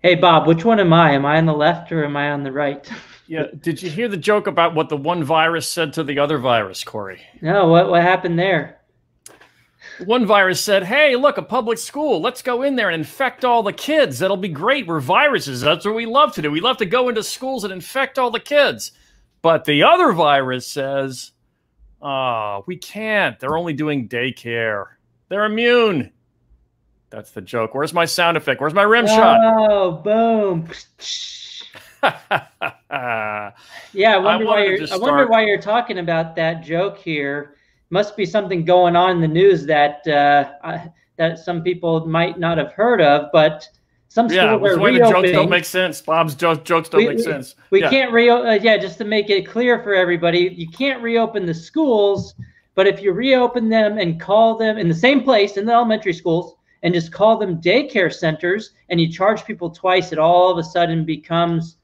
Hey Bob, which one am I? Am I on the left or am I on the right? Yeah. Did you hear the joke about what the one virus said to the other virus, Corey? No, what happened there? One virus said, "Hey, look, a public school. Let's go in there and infect all the kids. That'll be great. We're viruses. That's what we love to do. We love to go into schools and infect all the kids." But the other virus says, "Oh, we can't. They're only doing daycare. They're immune." That's the joke. Where's my sound effect? Where's my rim shot? Oh, boom. Yeah, I wonder why you're talking about that joke here. Must be something going on in the news that that some people might not have heard of, but some Yeah, schools which are way the jokes don't reopening. make sense. Bob's jokes don't make sense. We Yeah. can't yeah, just to make it clear for everybody, you can't reopen the schools, but if you reopen them and call them in the same place in the elementary schools and just call them daycare centers and you charge people twice, it all of a sudden becomes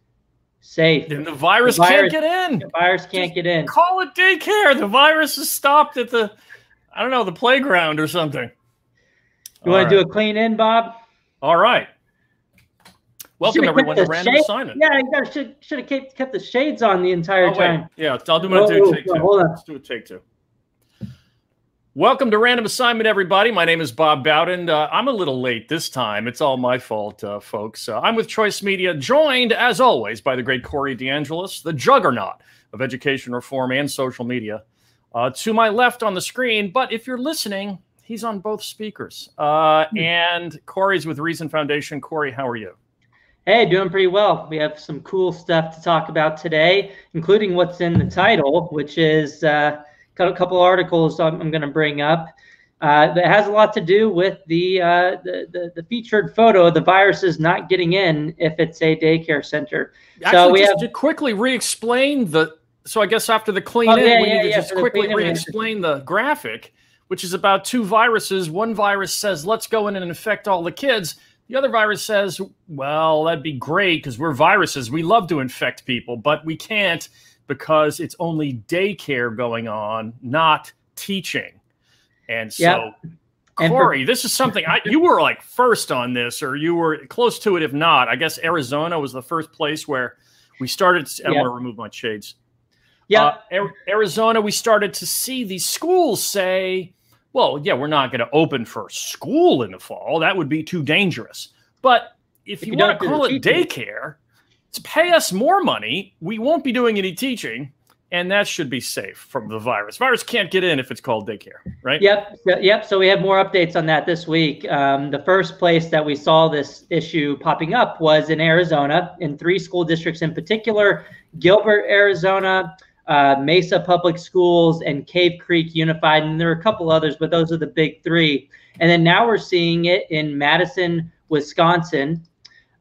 safe. Then the virus can't get in. The virus can't get in. Call it daycare. The virus is stopped at the, I don't know, the playground or something. You want to do a clean in, Bob? All right. Welcome everyone to Random Assignment. Yeah, you should have kept the shades on the entire time. Yeah, I'll do my take two. Hold on. Let's do a take two. Welcome to Random Assignment, everybody. My name is Bob Bowden. I'm a little late this time. It's all my fault, folks. I'm with Choice Media, joined, as always, by the great Corey DeAngelis, the juggernaut of education reform and social media. To my left on the screen, but if you're listening, he's on both speakers. And Corey's with Reason Foundation. Corey, how are you? Hey, doing pretty well. We have some cool stuff to talk about today, including what's in the title, which is got a couple articles I'm going to bring up that has a lot to do with the featured photo of the viruses not getting in if it's a daycare center. Actually, so we have to quickly re-explain the. So I guess after the clean in, we need to just quickly re-explain the graphic, which is about two viruses. One virus says, "Let's go in and infect all the kids." The other virus says, "Well, that'd be great because we're viruses. We love to infect people, but we can't because it's only daycare going on, not teaching." And so, Corey, this is something you were like first on this, or you were close to it. If not, I guess Arizona was the first place where we started. I want to remove my shades. Yeah, Arizona, we started to see these schools say, well, yeah, we're not going to open for school in the fall. That would be too dangerous. But if you want to call it daycare, to pay us more money, we won't be doing any teaching, and that should be safe from the virus. Virus can't get in if it's called daycare, right? Yep. So we have more updates on that this week. The first place that we saw this issue popping up was in Arizona, in 3 school districts in particular: Gilbert, Arizona, Mesa Public Schools, and Cave Creek Unified. And there are a couple others, but those are the big 3. And then now we're seeing it in Madison, Wisconsin,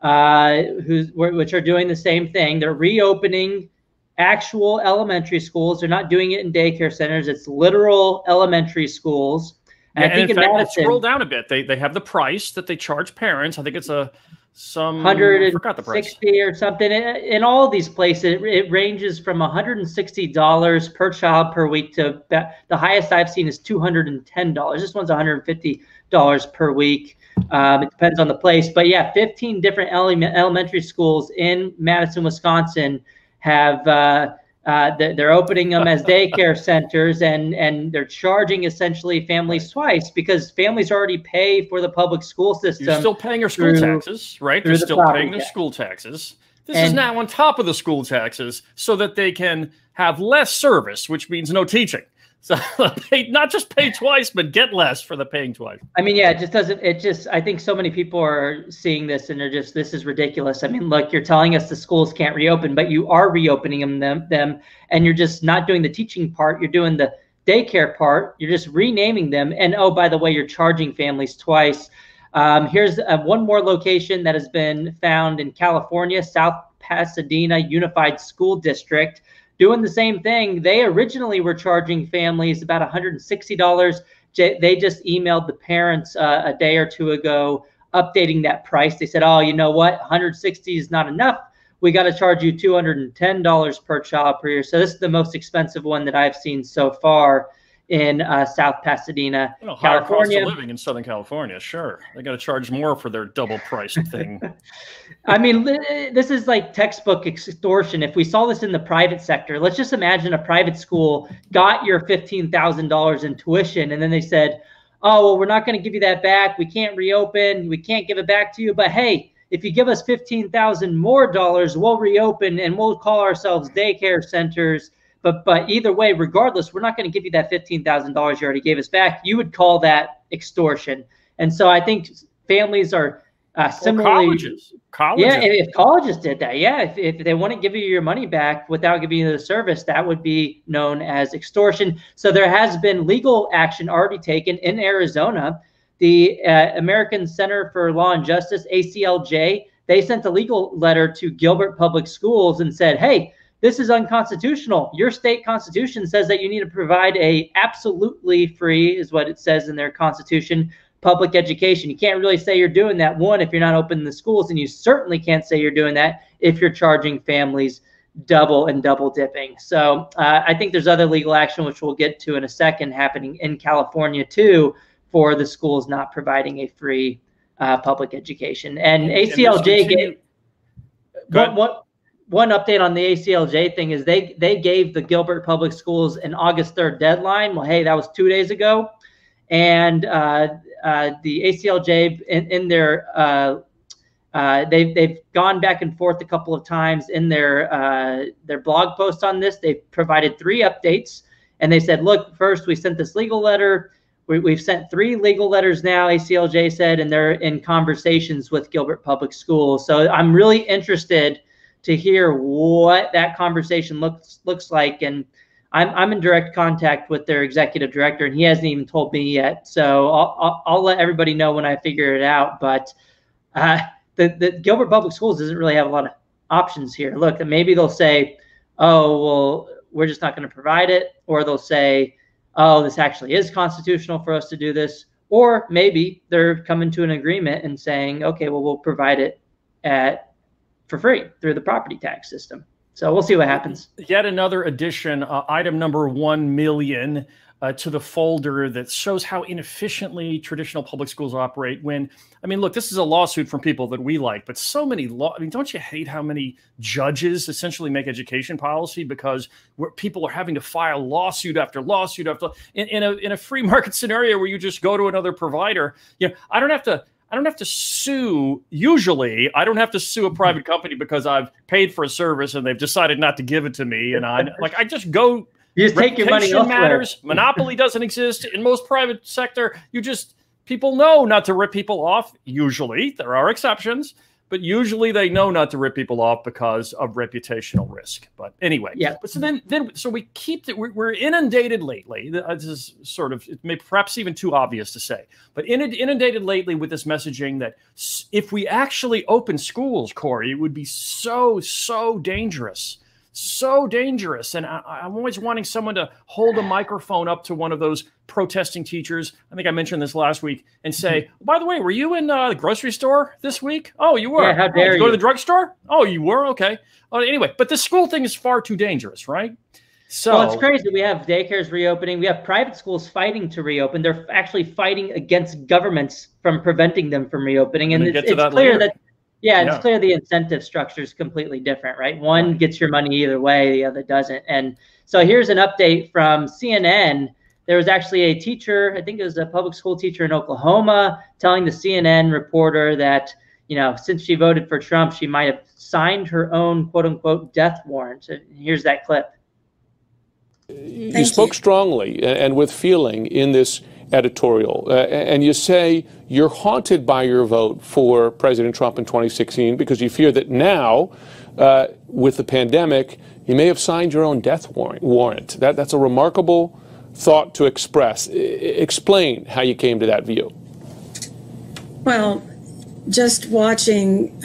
which are doing the same thing. They're reopening actual elementary schools. They're not doing it in daycare centers. It's literal elementary schools. And I think in Madison, scroll down a bit. They have the price that they charge parents. I think it's some 160 or something. In all these places, it ranges from $160 per child per week to the highest I've seen is $210. This one's $150 per week. It depends on the place, but yeah, 15 different elementary schools in Madison, Wisconsin have they're opening them as daycare centers, and they're charging essentially families twice because families already pay for the public school system. You're still paying your school taxes, right? They're still paying their school taxes. This is now on top of the school taxes so that they can have less service, which means no teaching. So not just pay twice, but get less for the paying twice. I mean, yeah, I think so many people are seeing this and they're just, this is ridiculous. I mean, look, you're telling us the schools can't reopen, but you are reopening them and you're just not doing the teaching part. You're doing the daycare part. You're just renaming them. And oh, by the way, you're charging families twice. Here's one more location that has been found in California, South Pasadena Unified School District. Doing the same thing. They originally were charging families about $160. They just emailed the parents a day or 2 ago, updating that price. They said, oh, you know what? $160 is not enough. We got to charge you $210 per child per year. So this is the most expensive one that I've seen so far. in South Pasadena, well, California. Higher cost of living in Southern California, sure. They got to charge more for their double-priced thing. I mean, this is like textbook extortion. If we saw this in the private sector, let's just imagine a private school got your $15,000 in tuition, and then they said, oh, well, we're not going to give you that back. We can't reopen. We can't give it back to you. But hey, if you give us $15,000 more, we'll reopen and we'll call ourselves daycare centers. But either way, regardless, we're not going to give you that $15,000 you already gave us back. You would call that extortion. And so I think families are similarly. Colleges. Yeah, if colleges did that, yeah, if they want to give you your money back without giving you the service, that would be known as extortion. So there has been legal action already taken in Arizona. The American Center for Law and Justice, ACLJ, they sent a legal letter to Gilbert Public Schools and said, hey, this is unconstitutional. Your state constitution says that you need to provide a absolutely free, is what it says in their constitution, public education. You can't really say you're doing that, one, if you're not opening the schools, and you certainly can't say you're doing that if you're charging families double and double dipping. So I think there's other legal action, which we'll get to in a second, happening in California too, for the schools not providing a free public education. And ACLJ gave one update on the ACLJ thing is they gave the Gilbert Public Schools an August 3rd deadline. Well, hey, that was 2 days ago. And the ACLJ in their they've gone back and forth a couple of times in their blog post on this. They've provided 3 updates, and they said, look, first we sent this legal letter. We've sent 3 legal letters now, ACLJ said, and they're in conversations with Gilbert Public Schools. So I'm really interested to hear what that conversation looks like. And I'm in direct contact with their executive director, and he hasn't even told me yet. So I'll let everybody know when I figure it out. But the Gilbert Public Schools doesn't really have a lot of options here. Look, maybe they'll say, oh, well, we're just not going to provide it. Or they'll say, oh, this actually is constitutional for us to do this. Or maybe they're coming to an agreement and saying, okay, well, we'll provide it for free through the property tax system. So we'll see what happens. Yet another addition, item number 1 million to the folder that shows how inefficiently traditional public schools operate. When, I mean, look, this is a lawsuit from people that we like, but so many I mean, don't you hate how many judges essentially make education policy because people are having to file lawsuit after lawsuit after in a free market scenario where you just go to another provider. You know, I don't have to sue. Usually, I don't have to sue a private company because I've paid for a service and they've decided not to give it to me. And I just go. You just take your money elsewhere. Matters. Monopoly doesn't exist in most private sector. People know not to rip people off. Usually, there are exceptions, but usually they know not to rip people off because of reputational risk. But anyway, yeah. So we keep that. We're inundated lately. This is sort of, it may perhaps even too obvious to say, but inundated lately with this messaging that if we actually open schools, Corey, it would be so dangerous. So dangerous. And I'm always wanting someone to hold a microphone up to one of those protesting teachers. I think I mentioned this last week, and say, by the way, were you in the grocery store this week? Oh, you were. Yeah, how dare you go to the drugstore? Oh, you were? Okay. Anyway, but the school thing is far too dangerous, right? So, well, it's crazy. We have daycares reopening. We have private schools fighting to reopen. They're actually fighting against governments from preventing them from reopening. And it's clear that it's clear the incentive structure is completely different, right? One gets your money either way, the other doesn't. And so here's an update from CNN. There was actually a teacher, I think it was a public school teacher in Oklahoma, telling the CNN reporter that, you know, since she voted for Trump, she might have signed her own quote unquote death warrant. Here's that clip. You spoke strongly and with feeling in this editorial, and you say you're haunted by your vote for President Trump in 2016 because you fear that now, with the pandemic, you may have signed your own death warrant. That's a remarkable thought to express. Explain how you came to that view. Well, just watching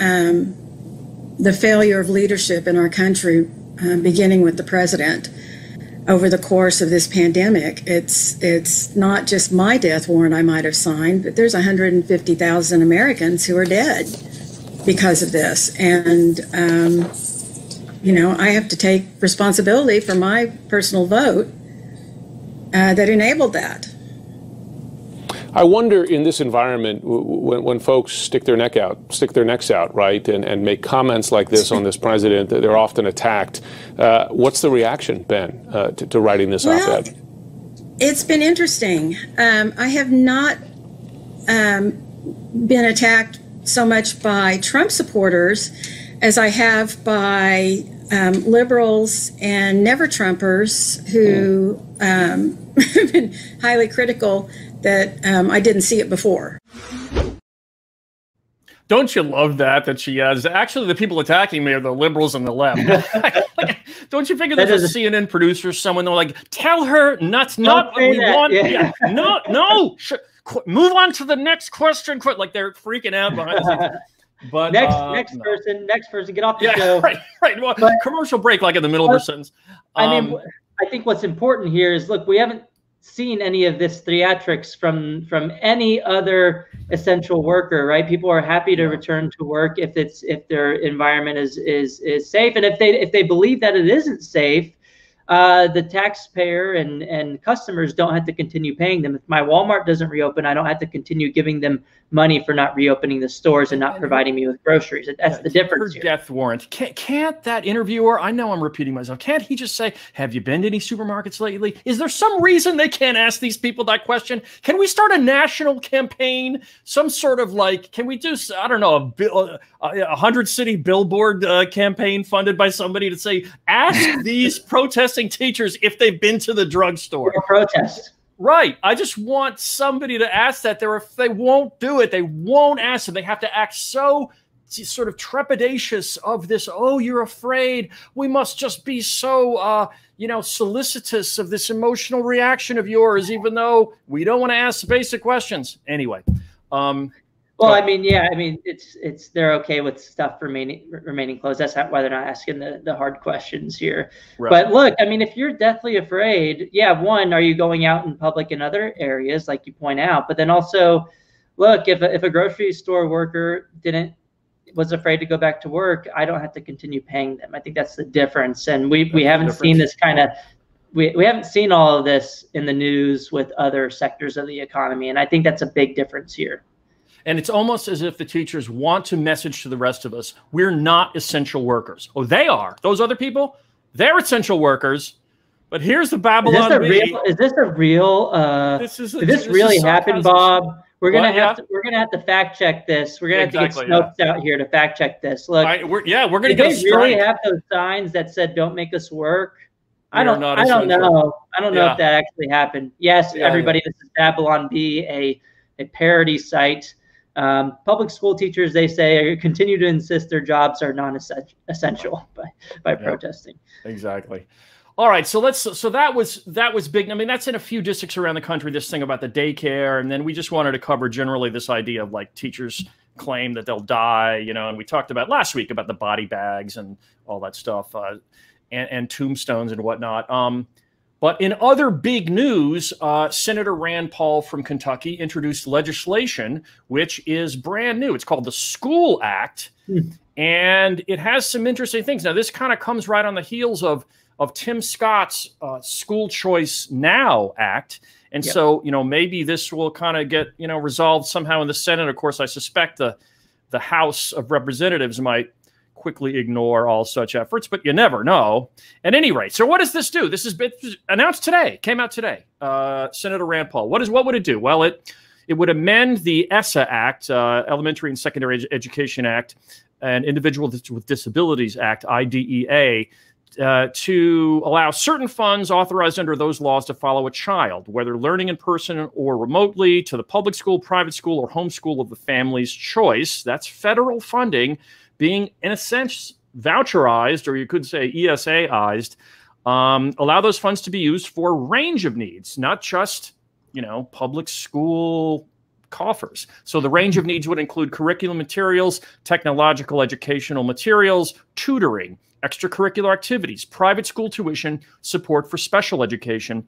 the failure of leadership in our country, beginning with the president, over the course of this pandemic, it's not just my death warrant I might have signed, but there's 150,000 Americans who are dead because of this. And, you know, I have to take responsibility for my personal vote. that enabled that. I wonder in this environment when folks stick their necks out, right, and make comments like this on this president, they're often attacked. What's the reaction been to writing this op-ed? It's been interesting. I have not been attacked so much by Trump supporters as I have by liberals and never-Trumpers who have been highly critical that I didn't see it before. Don't you love that she has? Actually, the people attacking me are the liberals and the left. Don't you figure there's a CNN producer, someone they're like, tell her that's not what we want. Yeah. No. Move on to the next question. Like they're freaking out behind the scenes. But next person, get off the show. Right. Well, commercial break, like in the middle of a sentence. I mean, I think what's important here is, look, we haven't seen any of this theatrics from any other essential worker, right? People are happy to return to work if their environment is safe, and if they believe that it isn't safe, the taxpayer and customers don't have to continue paying them. If my Walmart doesn't reopen, I don't have to continue giving them money for not reopening the stores and not providing me with groceries. That's the difference here. Death warrant. Can't that interviewer, I know I'm repeating myself, can't he just say, have you been to any supermarkets lately? Is there some reason they can't ask these people that question? Can we start a national campaign? Some sort of like, can we do, I don't know, a 100-city billboard campaign funded by somebody to say, ask these protesting teachers if they've been to the drugstore? Or protest. Right. I just want somebody to ask that. If they won't do it, they won't ask them. They have to act so sort of trepidatious of this. Oh, you're afraid. We must just be so, solicitous of this emotional reaction of yours, even though we don't want to ask basic questions. Anyway. Well, I mean, it's they're okay with stuff remaining closed. That's not why they're not asking the hard questions here. Right. But look, I mean, if you're deathly afraid, one, are you going out in public in other areas, like you point out? But then also, look, if a grocery store worker was afraid to go back to work, I don't have to continue paying them. I think that's the difference. And we haven't seen this kind of we haven't seen all of this in the news with other sectors of the economy, and I think that's a big difference here. And it's almost as if the teachers want to message to the rest of us, we're not essential workers. Oh, they are. Those other people, they're essential workers. But here's the Babylon Bee. Is this a real? Did this really happen, Bob? We're gonna have to fact check this. We're gonna have to get Snopes out here to fact check this. Look, we're gonna get a strike. Did they really have those signs that said "Don't make us work"? I don't know. I don't know if that actually happened. Yes, everybody. This is Babylon Bee, a parody site. Public school teachers, they say, continue to insist their jobs are non-essential by protesting. Exactly. All right, so that was big. I mean, that's in a few districts around the country, this thing about the daycare, and then we just wanted to cover generally this idea of like teachers claim that they'll die, and we talked about last week about the body bags and all that stuff, and tombstones and whatnot. But in other big news, Senator Rand Paul from Kentucky introduced legislation, which is brand new. It's called the School Act, and it has some interesting things. Now, this kind of comes right on the heels of Tim Scott's School Choice Now Act. And so, maybe this will kind of get, resolved somehow in the Senate. Of course, I suspect the House of Representatives might quickly ignore all such efforts, but you never know. At any rate, so what does this do? This has been announced today, came out today. Senator Rand Paul. What would it do? Well, it would amend the ESSA Act, Elementary and Secondary Education Act, and Individuals with Disabilities Act, IDEA, to allow certain funds authorized under those laws to follow a child, whether learning in person or remotely, to the public school, private school, or homeschool of the family's choice. That's federal funding being, in a sense, voucherized, or you could say ESAized, allow those funds to be used for a range of needs, not just, public school coffers. So the range of needs would include curriculum materials, technological educational materials, tutoring, extracurricular activities, private school tuition, support for special education.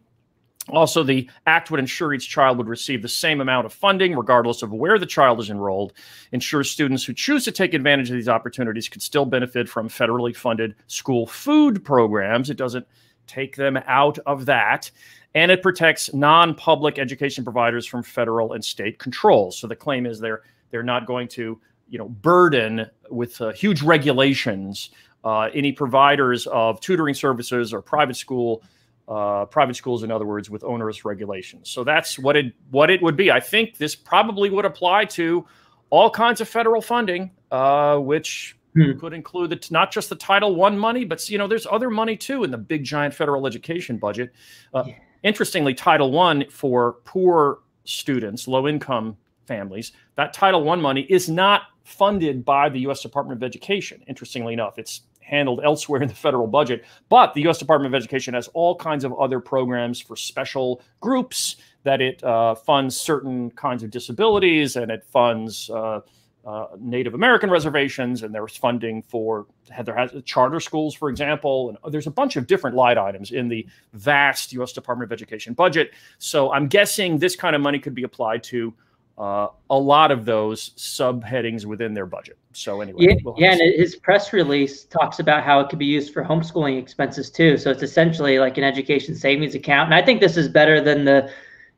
Also, the act would ensure each child would receive the same amount of funding, regardless of where the child is enrolled, ensure students who choose to take advantage of these opportunities could still benefit from federally funded school food programs. It doesn't take them out of that. and it protects non-public education providers from federal and state controls. So the claim is they're not going to, burden with huge regulations any providers of tutoring services or private schools, in other words, with onerous regulations. So that's what it would be. I think this probably would apply to all kinds of federal funding, which could include not just the Title I money, but there's other money too in the big giant federal education budget. Interestingly, Title I for poor students, low-income families, that Title I money is not funded by the U.S. Department of Education. Interestingly enough, it's handled elsewhere in the federal budget, but the U.S. Department of Education has all kinds of other programs for special groups that it funds certain kinds of disabilities, and it funds Native American reservations, and there's funding for charter schools, for example, and there's a bunch of different line items in the vast U.S. Department of Education budget. So I'm guessing this kind of money could be applied to a lot of those subheadings within their budget. So anyway, and his press release talks about how it could be used for homeschooling expenses too. So it's essentially like an education savings account. And I think this is better than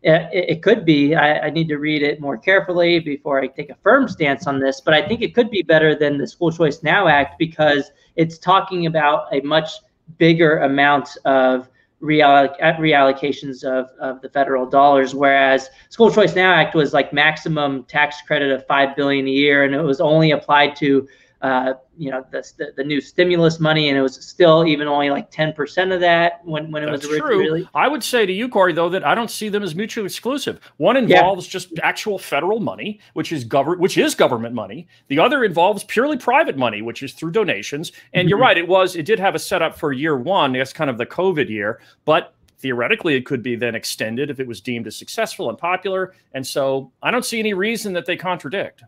it could be. I need to read it more carefully before I take a firm stance on this, but I think it could be better than the School Choice Now Act because it's talking about a much bigger amount of reallocations of the federal dollars, whereas School Choice Now Act was like maximum tax credit of $5 billion a year, and it was only applied to the new stimulus money, and it was still even only like 10% of that when it was originally. I would say to you, Corey, though, that I don't see them as mutually exclusive. One involves just actual federal money, which is government money. The other involves purely private money, which is through donations. And you're right, it did have a setup for year one. That's kind of the COVID year, but theoretically, it could be then extended if it was deemed as successful and popular. And so I don't see any reason that they contradict.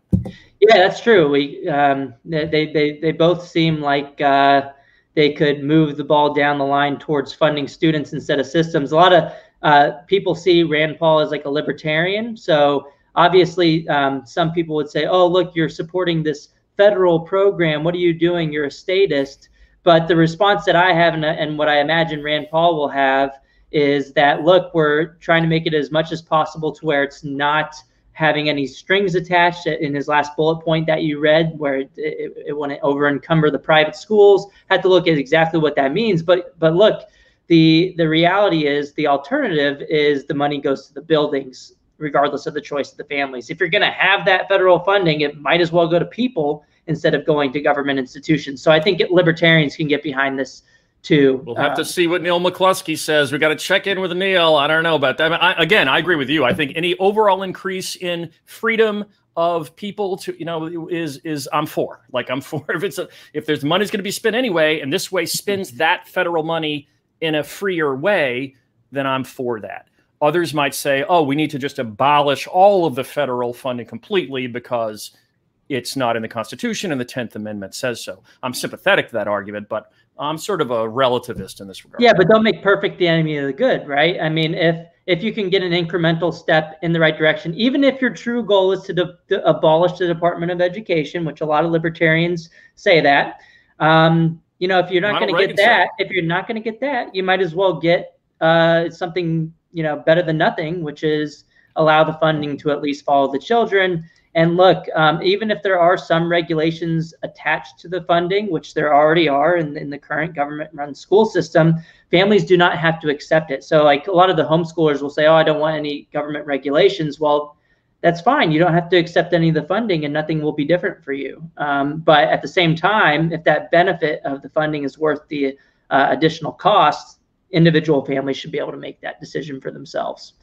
Yeah, that's true. They both seem like they could move the ball down the line towards funding students instead of systems. A lot of people see Rand Paul as like a libertarian. So obviously, some people would say, oh, look, you're supporting this federal program. What are you doing? You're a statist. But the response that I have and what I imagine Rand Paul will have is that, look, we're trying to make it as much as possible to where it's not having any strings attached. In his last bullet point that you read, where it wouldn't over encumber the private schools, had to look at exactly what that means. But look, the reality is the alternative is the money goes to the buildings, regardless of the choice of the families. If you're going to have that federal funding, it might as well go to people instead of going to government institutions. So I think libertarians can get behind this too. We'll have to see what Neil McCluskey says. We got to check in with Neil. I don't know about that. I agree with you. I think any overall increase in freedom of people to, is I'm for. Like I'm for if there's money's going to be spent anyway, and this way spends that federal money in a freer way, then I'm for that. Others might say, oh, we need to just abolish all of the federal funding completely because it's not in the Constitution and the 10th Amendment says so. I'm sympathetic to that argument, but I'm sort of a relativist in this regard. Yeah, but don't make perfect the enemy of the good, right? I mean, if you can get an incremental step in the right direction, even if your true goal is to abolish the Department of Education, which a lot of libertarians say that, if you're not going to get that, you might as well get something, better than nothing, which is allow the funding to at least follow the children. And look, even if there are some regulations attached to the funding, which there already are in the current government-run school system, families do not have to accept it. So like a lot of the homeschoolers will say, oh, I don't want any government regulations. Well, that's fine. You don't have to accept any of the funding and nothing will be different for you. But at the same time, if that benefit of the funding is worth the additional costs, individual families should be able to make that decision for themselves.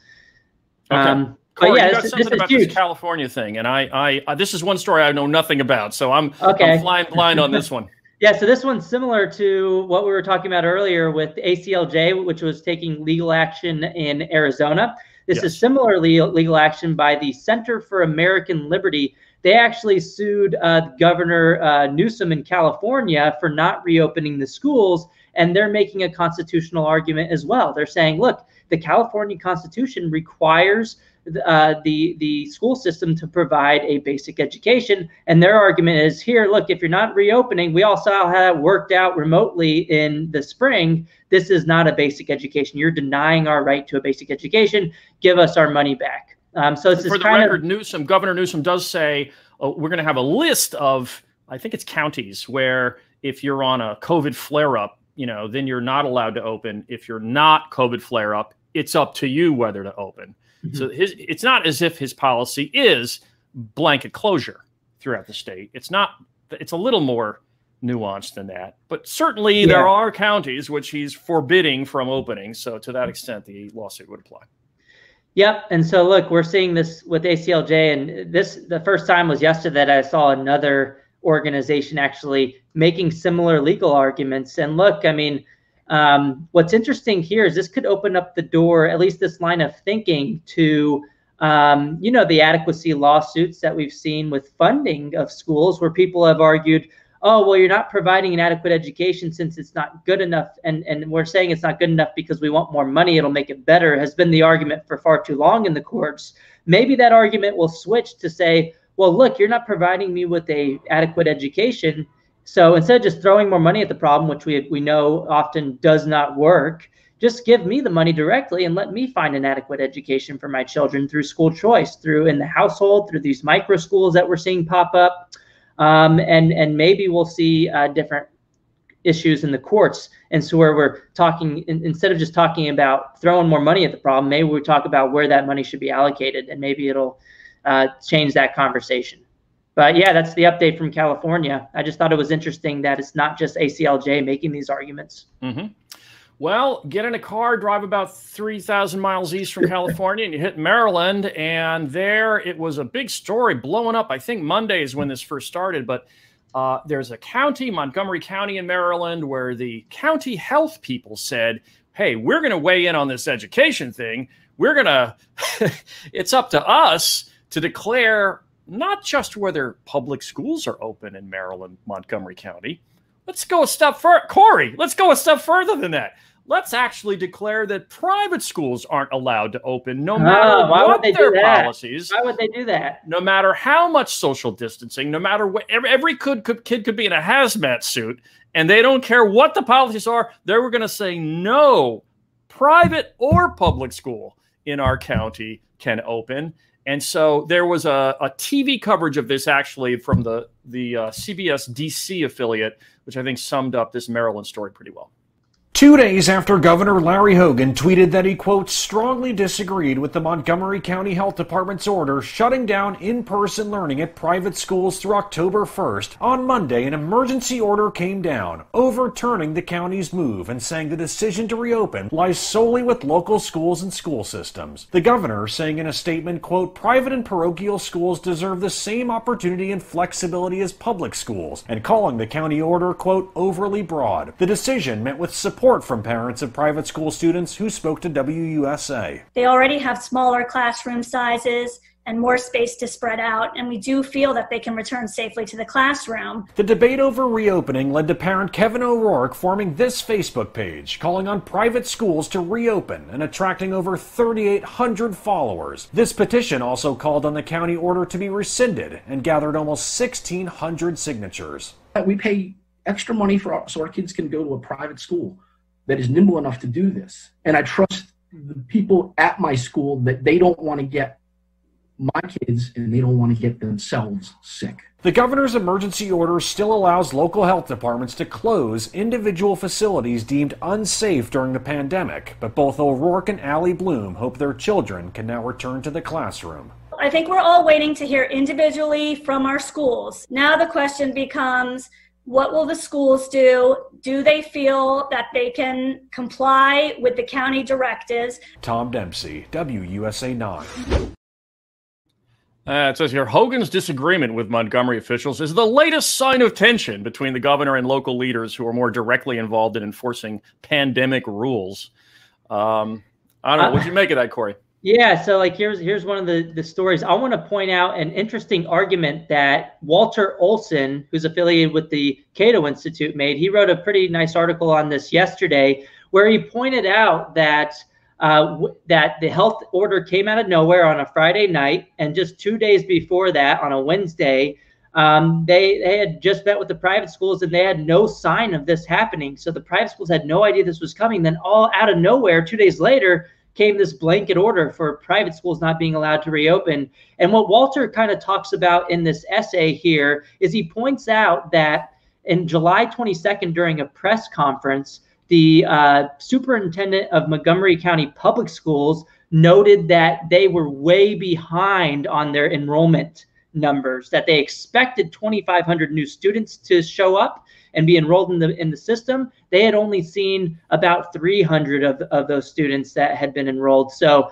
Okay. Corey, you got something about this California thing, and I this is one story I know nothing about, so I'm flying blind on this one. Yeah, so this one's similar to what we were talking about earlier with ACLJ, which was taking legal action in Arizona. This is similarly legal action by the Center for American Liberty. They actually sued Governor Newsom in California for not reopening the schools, and they're making a constitutional argument as well. They're saying, look, the California Constitution requires the school system to provide a basic education. And their argument is, here, look, if you're not reopening, we all saw how it worked out remotely in the spring. This is not a basic education. You're denying our right to a basic education. Give us our money back. So it's for the record, Governor Newsom does say we're going to have a list of, I think it's counties, where if you're on a COVID flare-up, then you're not allowed to open. If you're not COVID flare-up, it's up to you whether to open. Mm-hmm. So it's not as if his policy is blanket closure throughout the state. It's not. It's a little more nuanced than that. But certainly there are counties which he's forbidding from opening. So to that extent, the lawsuit would apply. Yep. And so, look, we're seeing this with ACLJ, and the first time was yesterday that I saw another organization actually making similar legal arguments. And look, I mean, what's interesting here is this could open up the door, at least this line of thinking, to, the adequacy lawsuits that we've seen with funding of schools, where people have argued, oh, well, you're not providing an adequate education since it's not good enough. And we're saying it's not good enough because we want more money. It'll make it better, has been the argument for far too long in the courts. Maybe that argument will switch to say, well, look, you're not providing me with a adequate education. So instead of just throwing more money at the problem, which we know often does not work, just give me the money directly and let me find an adequate education for my children through school choice, through in the household, through these micro schools that we're seeing pop up. And maybe we'll see different issues in the courts. And so where we're talking, instead of just talking about throwing more money at the problem, maybe we talk about where that money should be allocated, and maybe it'll change that conversation. But yeah, that's the update from California. I just thought it was interesting that it's not just ACLJ making these arguments. Mm-hmm. Well, get in a car, drive about 3,000 miles east from California, and you hit Maryland. And there it was a big story blowing up. I think Monday is when this first started. But there's a county, Montgomery County in Maryland, where the county health people said, hey, we're going to weigh in on this education thing. We're going to, it's up to us to declare not just whether public schools are open in Maryland, Montgomery County. Let's go a step further. Corey, let's go a step further than that. Let's actually declare that private schools aren't allowed to open, no matter what their policies. Why would they do that? No matter how much social distancing, no matter what, every kid could be in a hazmat suit, and they don't care what the policies are. They were going to say no, private or public school in our county can open. And so there was a TV coverage of this actually from the CBS DC affiliate, which I think summed up this Maryland story pretty well. 2 days after Governor Larry Hogan tweeted that he, quote, strongly disagreed with the Montgomery County Health Department's order shutting down in-person learning at private schools through October 1st, on Monday an emergency order came down, overturning the county's move and saying the decision to reopen lies solely with local schools and school systems. The governor saying in a statement, quote, private and parochial schools deserve the same opportunity and flexibility as public schools, and calling the county order, quote, overly broad. The decision met with support from parents of private school students who spoke to WUSA. They already have smaller classroom sizes and more space to spread out, and we do feel that they can return safely to the classroom. The debate over reopening led to parent Kevin O'Rourke forming this Facebook page, calling on private schools to reopen and attracting over 3,800 followers. This petition also called on the county order to be rescinded and gathered almost 1,600 signatures. We pay extra money so our kids can go to a private school that is nimble enough to do this. And I trust the people at my school that they don't want to get my kids and they don't want to get themselves sick. The governor's emergency order still allows local health departments to close individual facilities deemed unsafe during the pandemic, but both O'Rourke and Allie Bloom hope their children can now return to the classroom. I think we're all waiting to hear individually from our schools. Now the question becomes, what will the schools do? Do they feel that they can comply with the county directives? Tom Dempsey, WUSA 9. It says here, Hogan's disagreement with Montgomery officials is the latest sign of tension between the governor and local leaders who are more directly involved in enforcing pandemic rules. I don't know. What'd you make of that, Corey? Yeah, so like here's one of the stories. I want to point out an interesting argument that Walter Olson, who's affiliated with the Cato Institute, made. He wrote a pretty nice article on this yesterday, where he pointed out that that the health order came out of nowhere on a Friday night, and just 2 days before that, on a Wednesday, they had just met with the private schools, and they had no sign of this happening. So the private schools had no idea this was coming. Then all out of nowhere, 2 days later, came this blanket order for private schools not being allowed to reopen. And what Walter kind of talks about in this essay here is he points out that in July 22nd, during a press conference, the superintendent of Montgomery County Public Schools noted that they were way behind on their enrollment numbers, that they expected 2,500 new students to show up and be enrolled in the system. They had only seen about 300 of those students that had been enrolled. So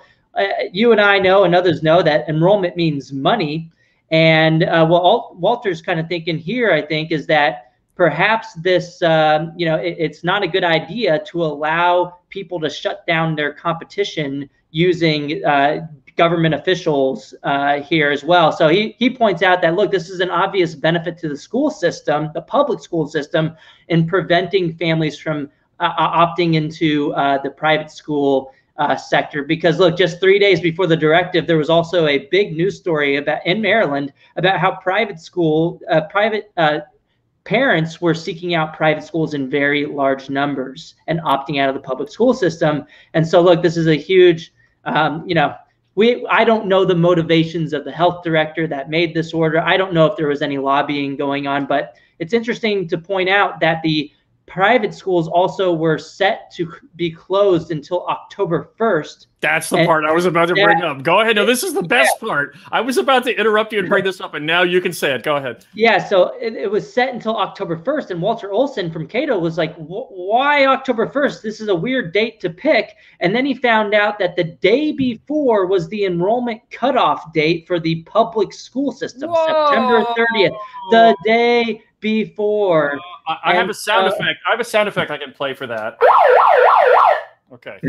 you and I know, and others know, that enrollment means money. And what Walter's kind of thinking here, I think, is that perhaps this, it's not a good idea to allow people to shut down their competition using government officials here as well. So he points out that, look, this is an obvious benefit to the school system, the public school system, in preventing families from opting into the private school sector. Because look, just 3 days before the directive, there was also a big news story in Maryland about how private parents were seeking out private schools in very large numbers and opting out of the public school system. And so, look, this is a huge, I don't know the motivations of the health director that made this order. I don't know if there was any lobbying going on, but it's interesting to point out that the private schools also were set to be closed until October 1st. That's the part I was about to bring up. Go ahead. No, this is the best part. I was about to interrupt you and bring this up, and now you can say it. Go ahead. Yeah, so it was set until October 1st, and Walter Olson from Cato was like, why October 1st? This is a weird date to pick. And then he found out that the day before was the enrollment cutoff date for the public school system, September 30th, the day before. I have a sound effect. I have a sound effect I can play for that. Okay.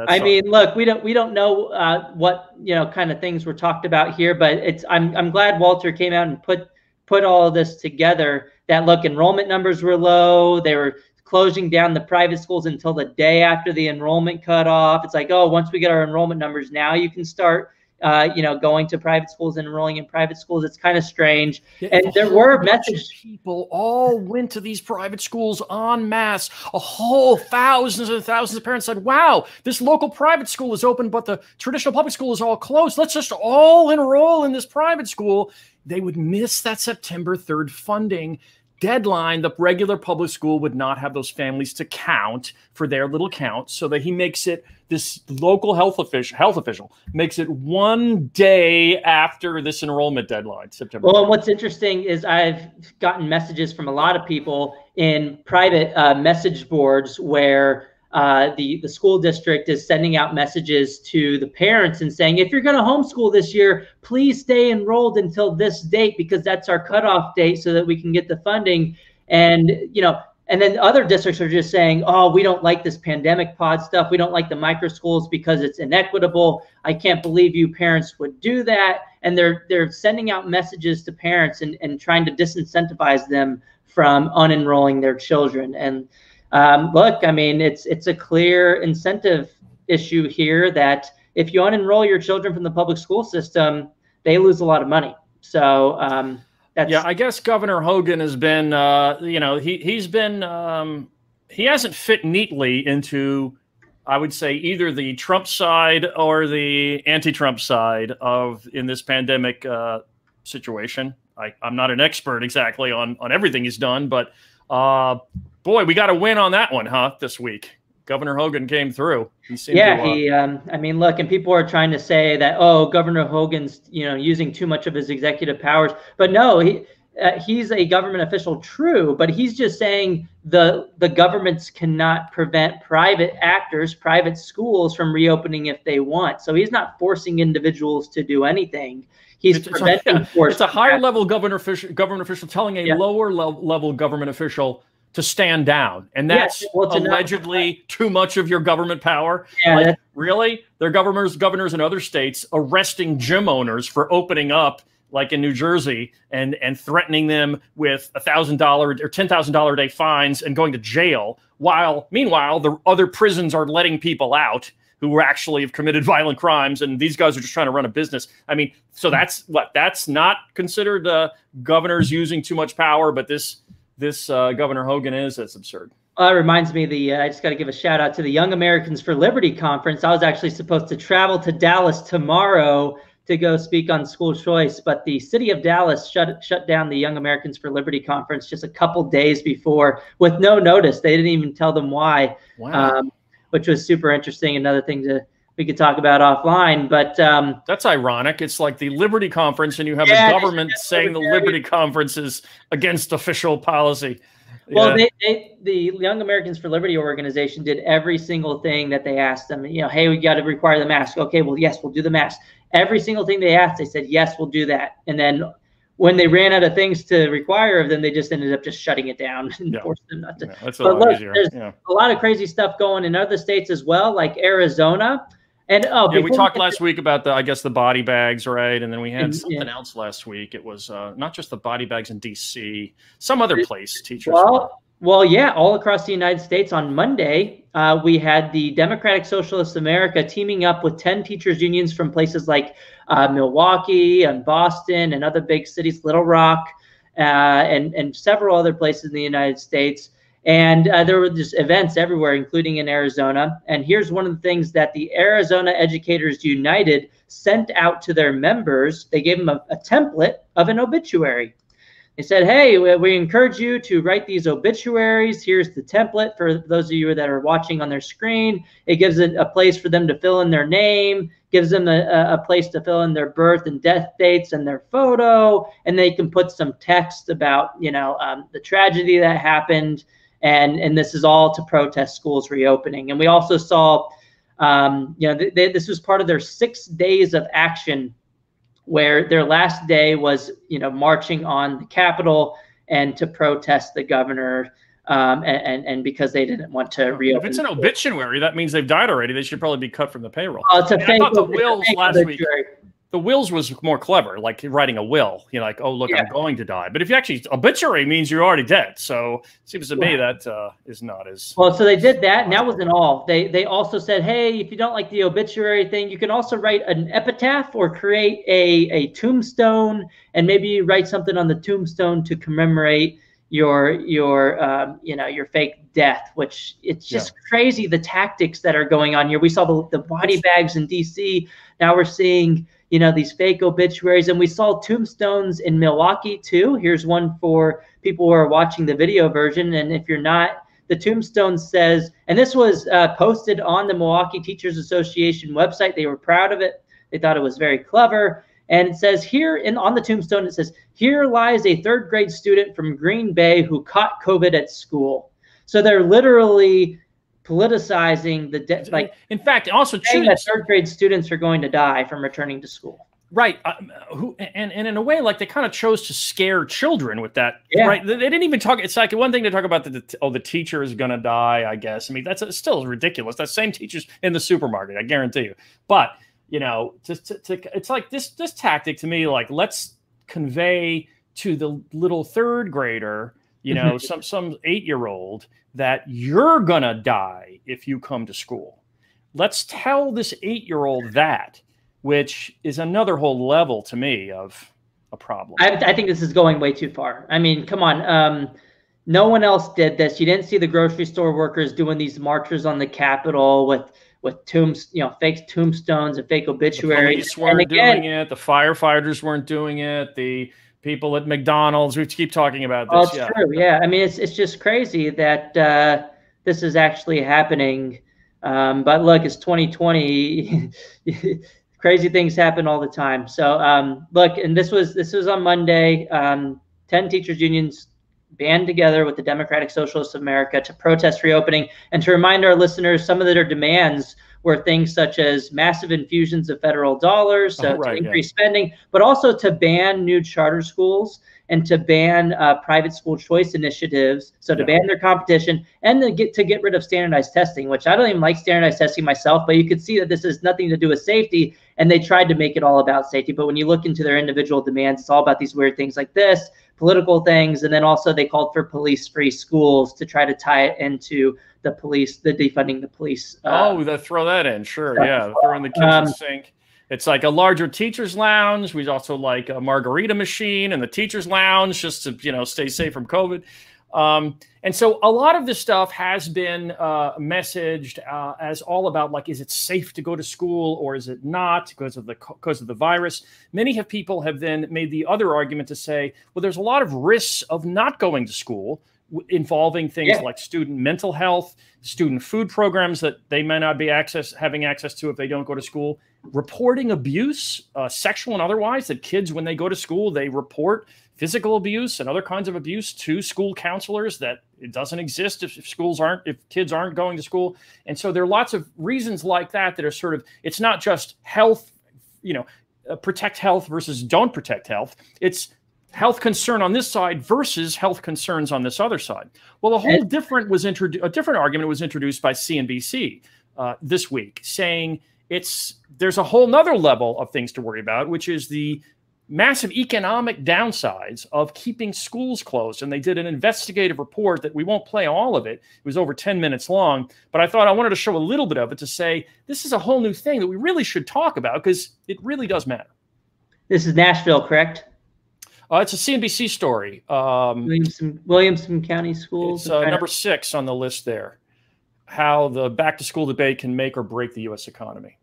I mean, look, we don't know what kind of things were talked about here, but I'm glad Walter came out and put all of this together. That, look, enrollment numbers were low. They were closing down the private schools until the day after the enrollment cutoff. It's like, oh, once we get our enrollment numbers, now you can start going to private schools and enrolling in private schools. It's kind of strange. Yeah, and there were messages. People all went to these private schools en masse. A whole thousands and thousands of parents said, wow, this local private school is open, but the traditional public school is all closed. Let's just all enroll in this private school. They would miss that September 3rd funding deadline. The regular public school would not have those families to count for their little count, so that he makes it, this local health official makes it 1 day after this enrollment deadline, September. Well, and what's interesting is I've gotten messages from a lot of people in private message boards where the school district is sending out messages to the parents and saying, if you're going to homeschool this year, please stay enrolled until this date, because that's our cutoff date so that we can get the funding. And, and then other districts are just saying, oh, we don't like this pandemic pod stuff. We don't like the micro schools because it's inequitable. I can't believe you parents would do that. And they're sending out messages to parents and trying to disincentivize them from unenrolling their children. And look, I mean, it's a clear incentive issue here that if you unenroll your children from the public school system, they lose a lot of money. So yeah, I guess Governor Hogan has been, he hasn't fit neatly into, I would say, either the Trump side or the anti-Trump side in this pandemic situation. I'm not an expert exactly on everything he's done, but boy, we got a win on that one, this week. Governor Hogan came through. I mean, look, and people are trying to say that, oh, Governor Hogan's, using too much of his executive powers. But no, he's a government official, true, but he's just saying the governments cannot prevent private actors, private schools from reopening if they want. So he's not forcing individuals to do anything. It's a higher level government official telling a lower level government official to stand down, and that's allegedly too much of your government power. Yeah, really, there are governors in other states arresting gym owners for opening up, like in New Jersey, and threatening them with $1,000 or $10,000 a day fines and going to jail. Meanwhile, the other prisons are letting people out who actually have committed violent crimes, and these guys are just trying to run a business. I mean, so that's not considered governors using too much power, but this Governor Hogan is. That's absurd. It reminds me I just got to give a shout out to the Young Americans for Liberty conference. I was actually supposed to travel to Dallas tomorrow to go speak on school choice, but the city of Dallas shut down the Young Americans for Liberty conference just a couple days before with no notice. They didn't even tell them why, which was super interesting. Another thing we could talk about offline, but that's ironic. It's like the Liberty Conference, and you have the government saying the Liberty Conference is against official policy. Well, the Young Americans for Liberty organization did every single thing that they asked them. You know, hey, we got to require the mask. Okay, well, yes, we'll do the mask. Every single thing they asked, they said, yes, we'll do that. And then when they ran out of things to require of them, they just ended up just shutting it down and forced them not to. That's a lot easier. There's a lot of crazy stuff going in other states as well, like Arizona. And we talked last week about the body bags, right? And then we had something else last week. It was not just the body bags in DC, some other place teachers. Well, yeah, all across the United States. On Monday, we had the Democratic Socialists of America teaming up with 10 teachers unions from places like Milwaukee and Boston and other big cities, Little Rock, and several other places in the United States. And there were just events everywhere, including in Arizona. And here's one of the things that the Arizona Educators United sent out to their members. They gave them a template of an obituary. They said, hey, we encourage you to write these obituaries. Here's the template for those of you that are watching on their screen. It gives it a place for them to fill in their name, gives them a place to fill in their birth and death dates and their photo. And they can put some text about, the tragedy that happened. And this is all to protest schools reopening. And we also saw, this was part of their 6 days of action, where their last day was, marching on the Capitol and to protest the governor, and because they didn't want to reopen. If it's an obituary, that means they've died already. They should probably be cut from the payroll. It's a fake. I thought the wills last week. The wills was more clever, like writing a will. Like, oh, look, I'm going to die. But if you actually, obituary means you're already dead. So it seems to me that is not as well. So they did that, and that wasn't all. They also said, hey, if you don't like the obituary thing, you can also write an epitaph or create a tombstone, and maybe you write something on the tombstone to commemorate your fake death. Which it's just crazy the tactics that are going on here. We saw the body bags in DC. Now we're seeing these fake obituaries, and we saw tombstones in Milwaukee too. Here's one for people who are watching the video version. And if you're not, the tombstone says, and this was posted on the Milwaukee Teachers Association website. They were proud of it. They thought it was very clever. And it says here on the tombstone, it says, here lies a 3rd grade student from Green Bay who caught COVID at school. So they're literally politicizing in fact, also saying that 3rd grade students are going to die from returning to school. Right. And in a way, like, they kind of chose to scare children with that. Yeah. Right. They didn't even talk. It's like one thing to talk about the teacher is going to die, I guess. I mean, that's still ridiculous. That same teacher's in the supermarket, I guarantee you. But, it's like this tactic to me, like, let's convey to the little 3rd grader, some 8-year-old, that you're going to die if you come to school. Let's tell this 8-year-old that, which is another whole level to me of a problem. I think this is going way too far. I mean, come on. No one else did this. You didn't see the grocery store workers doing these marchers on the Capitol with fake tombstones and fake obituaries. The police weren't doing it. The firefighters weren't doing it. The people at McDonald's, we keep talking about this. Oh, it's true. Yeah. I mean, it's just crazy that this is actually happening. But look, it's 2020. Crazy things happen all the time. So look, and this was on Monday. 10 teachers unions band together with the Democratic Socialists of America to protest reopening. And to remind our listeners, some of their demands were things such as massive infusions of federal dollars, to increase spending, but also to ban new charter schools and to ban private school choice initiatives. So to ban their competition and to get rid of standardized testing, which I don't even like standardized testing myself, but you could see that this has nothing to do with safety. And they tried to make it all about safety. But when you look into their individual demands, it's all about these weird things like this, political things. And then also they called for police-free schools to try to tie it into the police, the defunding the police. Throw that in. Sure. Yeah. Throwing the kitchen sink. It's like a larger teacher's lounge. We'd also like a margarita machine in the teacher's lounge just to, stay safe from COVID. And so a lot of this stuff has been messaged as all about, like, is it safe to go to school or is it not because of the virus? Many people have then made the other argument to say, well, there's a lot of risks of not going to school involving things like student mental health, student food programs that they may not be having access to if they don't go to school, reporting abuse, sexual and otherwise, that kids, when they go to school, they report physical abuse and other kinds of abuse to school counselors that it doesn't exist if kids aren't going to school. And so there are lots of reasons like that are sort of, it's not just health, protect health versus don't protect health. It's health concern on this side versus health concerns on this other side. Well, a different argument was introduced by CNBC this week, saying there's a whole nother level of things to worry about, which is the massive economic downsides of keeping schools closed. And they did an investigative report that we won't play all of it. It was over 10 minutes long, but I thought I wanted to show a little bit of it to say, this is a whole new thing that we really should talk about because it really does matter. This is Nashville, correct? It's a CNBC story. Williamson County Schools. It's number 6 on the list there. How the back-to-school debate can make or break the U.S. economy.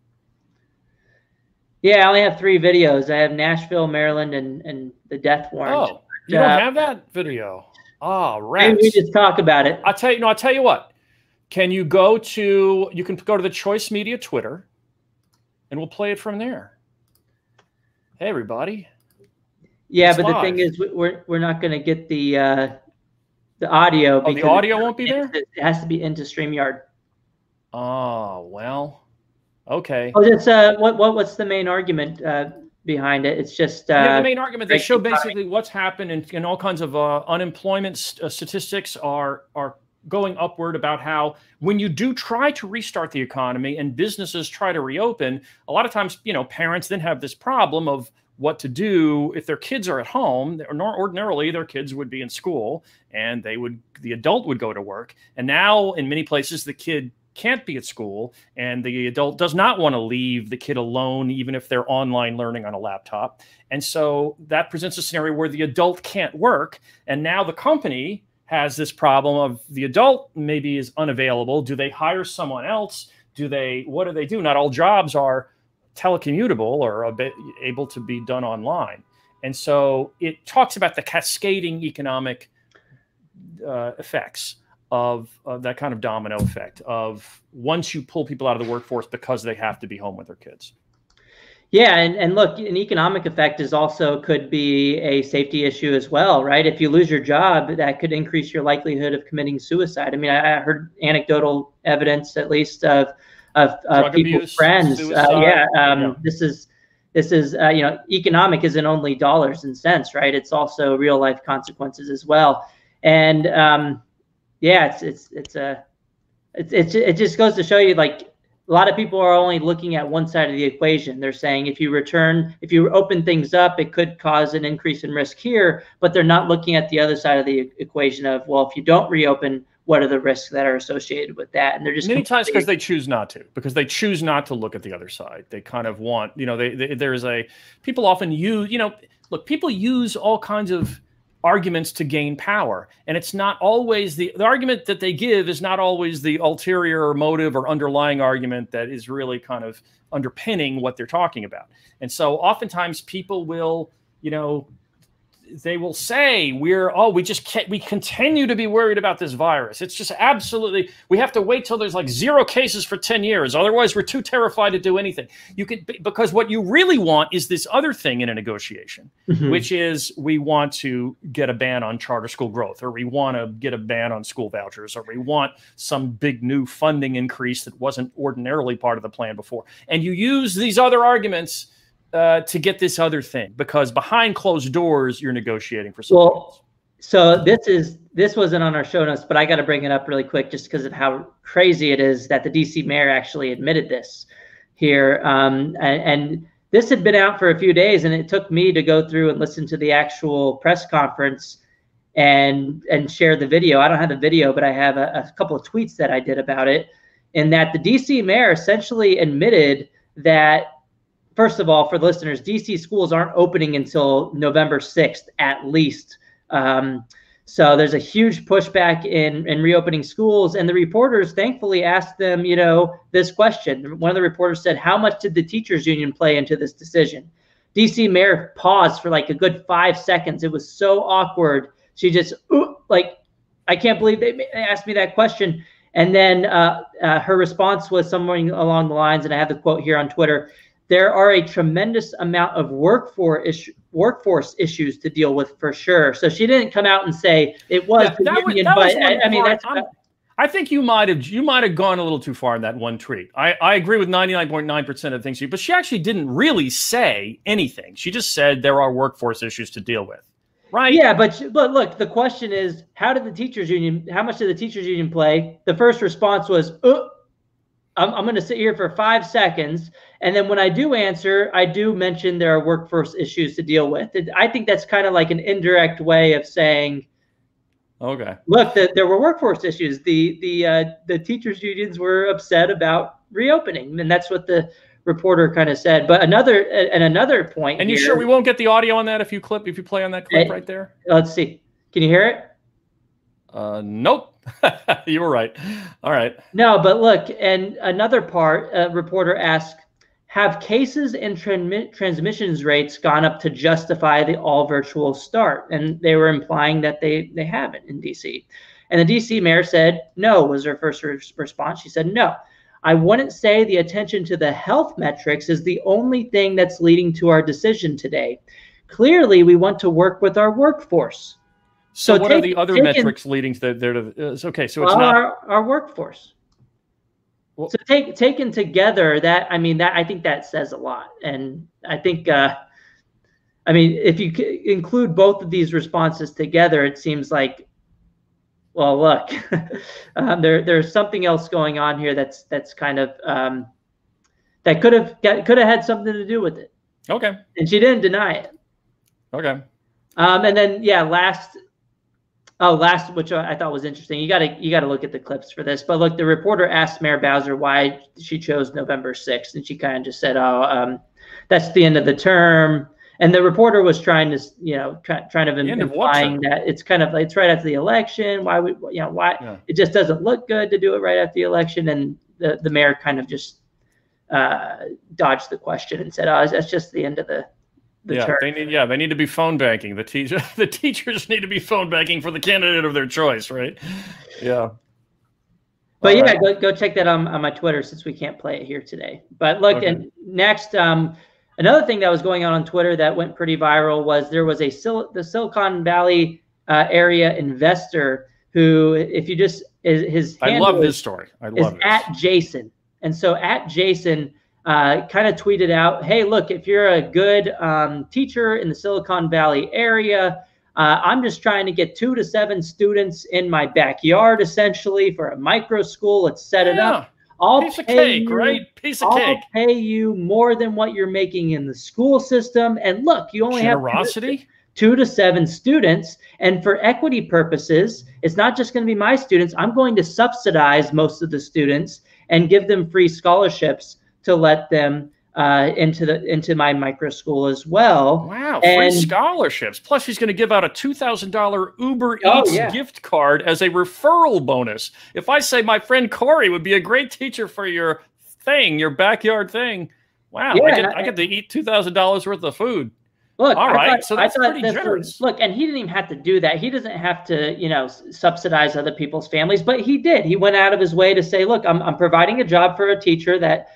Yeah, I only have 3 videos. I have Nashville, Maryland, and the death warrant. Oh, you don't have that video? Rats. Maybe we just talk about it. I'll tell you what. You can go to the Choice Media Twitter, and we'll play it from there. Hey, everybody. Yeah, it's but live. The thing is, we're not going to get the audio. Oh, the audio won't be there? It has to be into StreamYard. Oh, well. Okay. Oh, that's what's the main argument behind it? It's just the main argument. They show basically what's happened, and all kinds of unemployment statistics are going upward about how when you do try to restart the economy and businesses try to reopen, a lot of times parents then have this problem of what to do if their kids are at home. Ordinarily, their kids would be in school, and the adult would go to work. And now, in many places, the kid can't be at school, and the adult does not want to leave the kid alone, even if they're online learning on a laptop. And so that presents a scenario where the adult can't work. And now the company has this problem of the adult maybe is unavailable. Do they hire someone else? What do they do? Not all jobs are telecommutable or able to be done online. And so it talks about the cascading economic effects of that kind of domino effect of once you pull people out of the workforce because they have to be home with their kids. Yeah, and look, an economic effect could be a safety issue as well, right? If you lose your job, that could increase your likelihood of committing suicide. I mean, I heard anecdotal evidence, at least, of people's friends. This is economic isn't only dollars and cents, right? It's also real life consequences as well. And it just goes to show you, like, a lot of people are only looking at one side of the equation. They're saying if you open things up, it could cause an increase in risk here, but they're not looking at the other side of the equation of, well, if you don't reopen, what are the risks that are associated with that? And they're just many times because they choose not to look at the other side. They kind of want, people often use, people use all kinds of arguments to gain power. And it's not always the argument that they give is not always the ulterior motive or underlying argument that is really kind of underpinning what they're talking about. And so oftentimes people will, they will say we continue to be worried about this virus. It's just absolutely, we have to wait till there's like 0 cases for 10 years. Otherwise we're too terrified to do anything. Because what you really want is this other thing in a negotiation, which is we want to get a ban on charter school growth, or we want to get a ban on school vouchers, or we want some big new funding increase that wasn't ordinarily part of the plan before. And you use these other arguments to get this other thing, because behind closed doors, you're negotiating for something else. So this wasn't on our show notes, but I got to bring it up really quick just because of how crazy it is that the DC mayor actually admitted this here. And this had been out for a few days, and it took me to go through and listen to the actual press conference and share the video. I don't have the video, but I have a couple of tweets that I did about it, and that the DC mayor essentially admitted that, first of all, for the listeners, DC schools aren't opening until November 6th at least. So there's a huge pushback in reopening schools, and the reporters thankfully asked them, you know, this question. One of the reporters said, how much did the teachers union play into this decision? DC mayor paused for like a good 5 seconds. It was so awkward. She just, like, I can't believe they asked me that question. And then her response was something along the lines, and I have the quote here on Twitter, there are a tremendous amount of workforce issues to deal with for sure. So she didn't come out and say it was the union, but I mean, that's. I think you might have gone a little too far in that one tweet. I agree with 99.9% of things, but she actually didn't really say anything. She just said there are workforce issues to deal with, right? Yeah, but look, the question is, how much did the teachers union play? The first response was, I'm going to sit here for 5 seconds. And then when I do answer, I do mention there are workforce issues to deal with. I think that's kind of like an indirect way of saying, okay, look, there were workforce issues. The teachers unions were upset about reopening. And that's what the reporter kind of said. But another point. And you sure we won't get the audio on that if you play on that clip right there? Let's see. Can you hear it? Nope. You were right. All right. No, but look, and another part, a reporter asked, have cases and transmissions rates gone up to justify the all virtual start? And they were implying that they haven't in DC. And the DC mayor said, no, was her first response. She said, no, I wouldn't say the attention to the health metrics is the only thing that's leading to our decision today. Clearly, we want to work with our workforce. So what are the other metrics leading to there? Okay, so it's not our workforce. Well, so taken together, that I think that says a lot, and I think if you include both of these responses together, it seems like, well, look, there's something else going on here that's kind of that could have had something to do with it. Okay, and she didn't deny it. Okay, and then last, which I thought was interesting. You got to look at the clips for this. But look, the reporter asked Mayor Bowser why she chose November 6th, and she kind of just said, that's the end of the term. And the reporter was trying to, implying that it's kind of like it's right after the election. Why it just doesn't look good to do it right after the election. And the mayor kind of just dodged the question and said, that's just the end of the term. They need to be phone banking. The teachers need to be phone banking for the candidate of their choice, right? Yeah. But right. Go check that on my Twitter since we can't play it here today. But look, okay. And next, another thing that was going on Twitter that went pretty viral was there was the Silicon Valley area investor who, if you just his I love this story. I love it. At Jason, and so at Jason. Kind of tweeted out, hey, look, if you're a good teacher in the Silicon Valley area, I'm just trying to get 2 to 7 students in my backyard, essentially, for a micro school. Let's set it up. Piece of cake, right? Piece of cake. I'll pay you more than what you're making in the school system. And look, you only have 2 to 7 students. And for equity purposes, it's not just going to be my students. I'm going to subsidize most of the students and give them free scholarships to let them into my micro school as well. Wow, free scholarships. Plus, he's going to give out a $2,000 Uber Eats gift card as a referral bonus. If I say my friend Corey would be a great teacher for your backyard thing, wow, I get to eat $2,000 worth of food. Look, all right, so that's pretty generous. Look, and he didn't even have to do that. He doesn't have to, subsidize other people's families, but he did. He went out of his way to say, look, I'm providing a job for a teacher that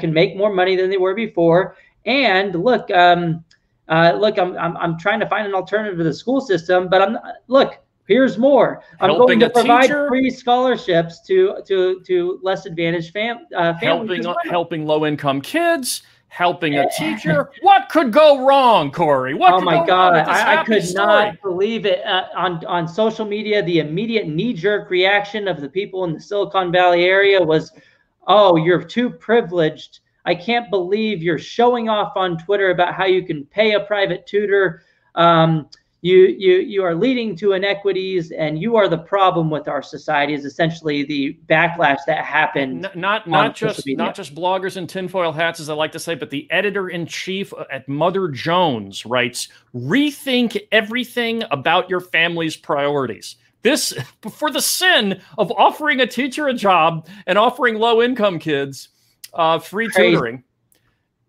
can make more money than they were before. And look, I'm trying to find an alternative to the school system, but here's more. I'm going to provide free scholarships to less advantaged families. Helping low-income kids, helping a teacher. What could go wrong, Corey? Oh my God, I could not believe it. On social media, the immediate knee-jerk reaction of the people in the Silicon Valley area was, oh, you're too privileged. I can't believe you're showing off on Twitter about how you can pay a private tutor. You are leading to inequities, and you are the problem with our society, is essentially the backlash that happened. Not just bloggers in tinfoil hats, as I like to say, but the editor-in-chief at Mother Jones writes, "Rethink everything about your family's priorities." This, for the sin of offering a teacher a job and offering low-income kids free tutoring.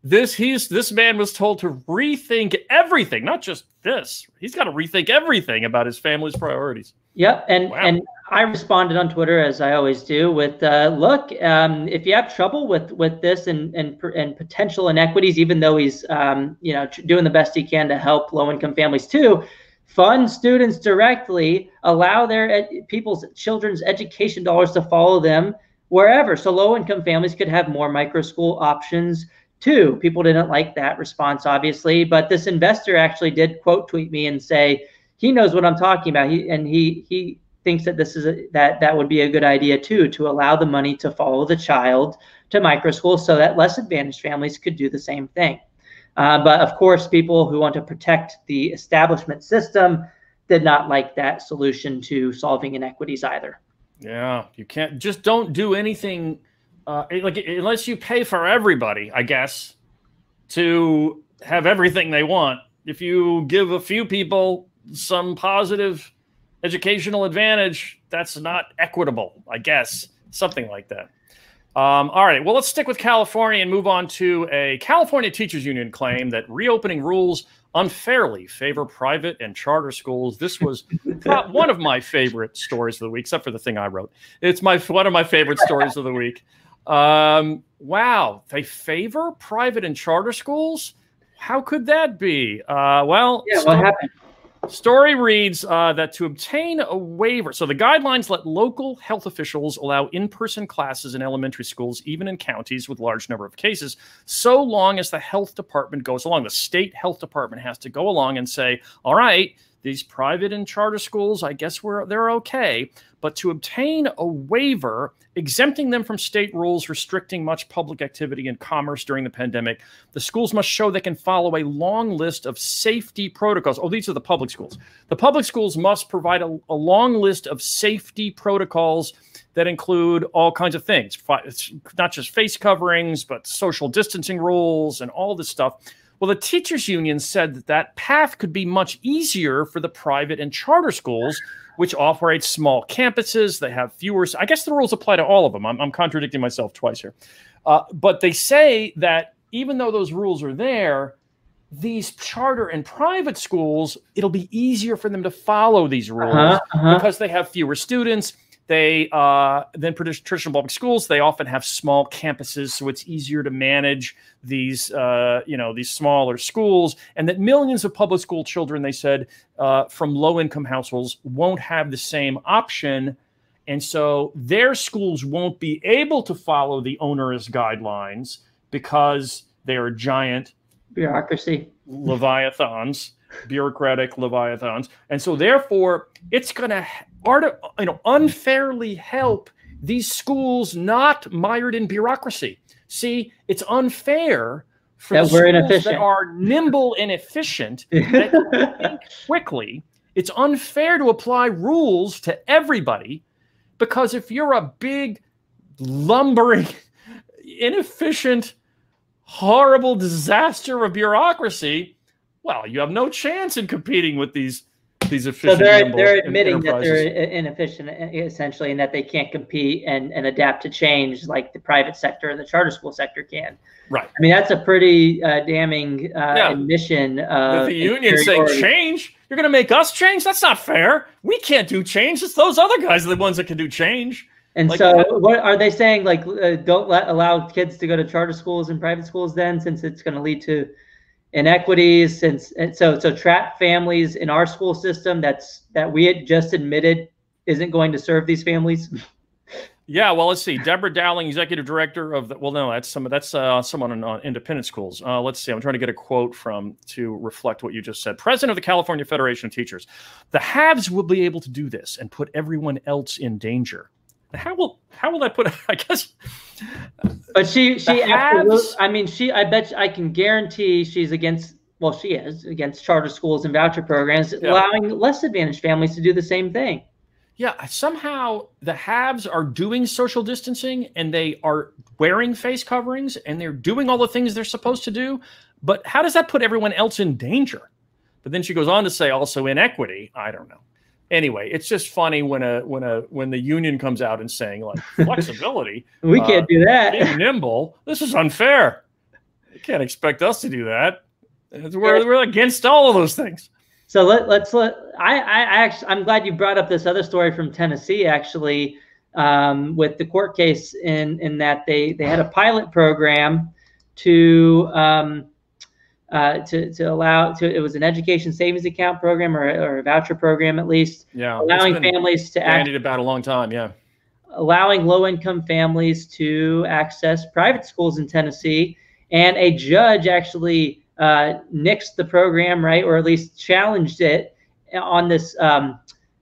This man was told to rethink everything, not just this. He's got to rethink everything about his family's priorities. Yep, and I responded on Twitter, as I always do, with look, if you have trouble with this and potential inequities, even though he's doing the best he can to help low-income families too, fund students directly, allow their children's education dollars to follow them wherever, so low-income families could have more micro school options too. People didn't like that response, obviously, but this investor actually did quote tweet me and say he knows what I'm talking about. He thinks that this is that would be a good idea too, to allow the money to follow the child to micro school so that less advantaged families could do the same thing. But of course, people who want to protect the establishment system did not like that solution to solving inequities either. Yeah, you can't just don't do anything. Unless you pay for everybody, I guess, to have everything they want. If you give a few people some positive educational advantage, that's not equitable, I guess. Something like that. All right, well, let's stick with California and move on to a California teachers union claim that reopening rules unfairly favor private and charter schools. This was one of my favorite stories of the week, except for the thing I wrote. It's one of my favorite stories of the week. Wow, they favor private and charter schools? How could that be? Well, yeah, what happened? Story reads that to obtain a waiver, so the guidelines let local health officials allow in-person classes in elementary schools, even in counties with large number of cases, so long as the health department goes along. The state health department has to go along and say, all right, these private and charter schools, I guess they're okay. But to obtain a waiver exempting them from state rules restricting much public activity and commerce during the pandemic, the schools must show they can follow a long list of safety protocols. Oh, these are the public schools. The public schools must provide a long list of safety protocols that include all kinds of things. It's not just face coverings, but social distancing rules and all this stuff. Well, the teachers union said that path could be much easier for the private and charter schools, which operate small campuses. They have fewer. I guess the rules apply to all of them. I'm contradicting myself twice here. But they say that even though those rules are there, these charter and private schools, it'll be easier for them to follow these rules because they have fewer students. They than traditional public schools. They often have small campuses, so it's easier to manage these, these smaller schools. And that millions of public school children, they said, from low-income households won't have the same option, and so their schools won't be able to follow the onerous guidelines because they are giant bureaucracy leviathans, bureaucratic leviathans, and so therefore it's going to unfairly help these schools not mired in bureaucracy. See, it's unfair for the schools that are nimble and efficient, that think quickly. It's unfair to apply rules to everybody, because if you're a big, lumbering, inefficient, horrible disaster of bureaucracy, well, you have no chance in competing with these efficient. So they're admitting that they're inefficient, essentially, and that they can't compete and adapt to change like the private sector and the charter school sector can. Right. I mean, that's a pretty damning admission. If the union saying change, you're going to make us change? That's not fair. We can't do change. It's those other guys are the ones that can do change. And so what are they saying? Like, don't allow kids to go to charter schools and private schools then, since it's going to lead to inequities, so trap families in our school system that we had just admitted isn't going to serve these families. Yeah, well, let's see. Deborah Dowling, executive director of the. Well, no, that's someone on independent schools. Let's see. I'm trying to get a quote to reflect what you just said. President of the California Federation of Teachers. The haves will be able to do this and put everyone else in danger. How will how will I put it? I guess. But she I mean, I bet I can guarantee she's against. Well, she is against charter schools and voucher programs, allowing less advantaged families to do the same thing. Yeah, somehow the haves are doing social distancing and they are wearing face coverings and they're doing all the things they're supposed to do. But how does that put everyone else in danger? But then she goes on to say also inequity. I don't know. Anyway, it's just funny when the union comes out and saying like flexibility. We can't do that. Being nimble. This is unfair. You can't expect us to do that. We're against all of those things. So I'm glad you brought up this other story from Tennessee, actually, with the court case in that they had a pilot program to allow it was an education savings account program or a voucher program at least. Yeah, allowing families to bandied about a long time. Yeah, allowing low-income families to access private schools in Tennessee, and a judge actually nixed the program, right, or at least challenged it on this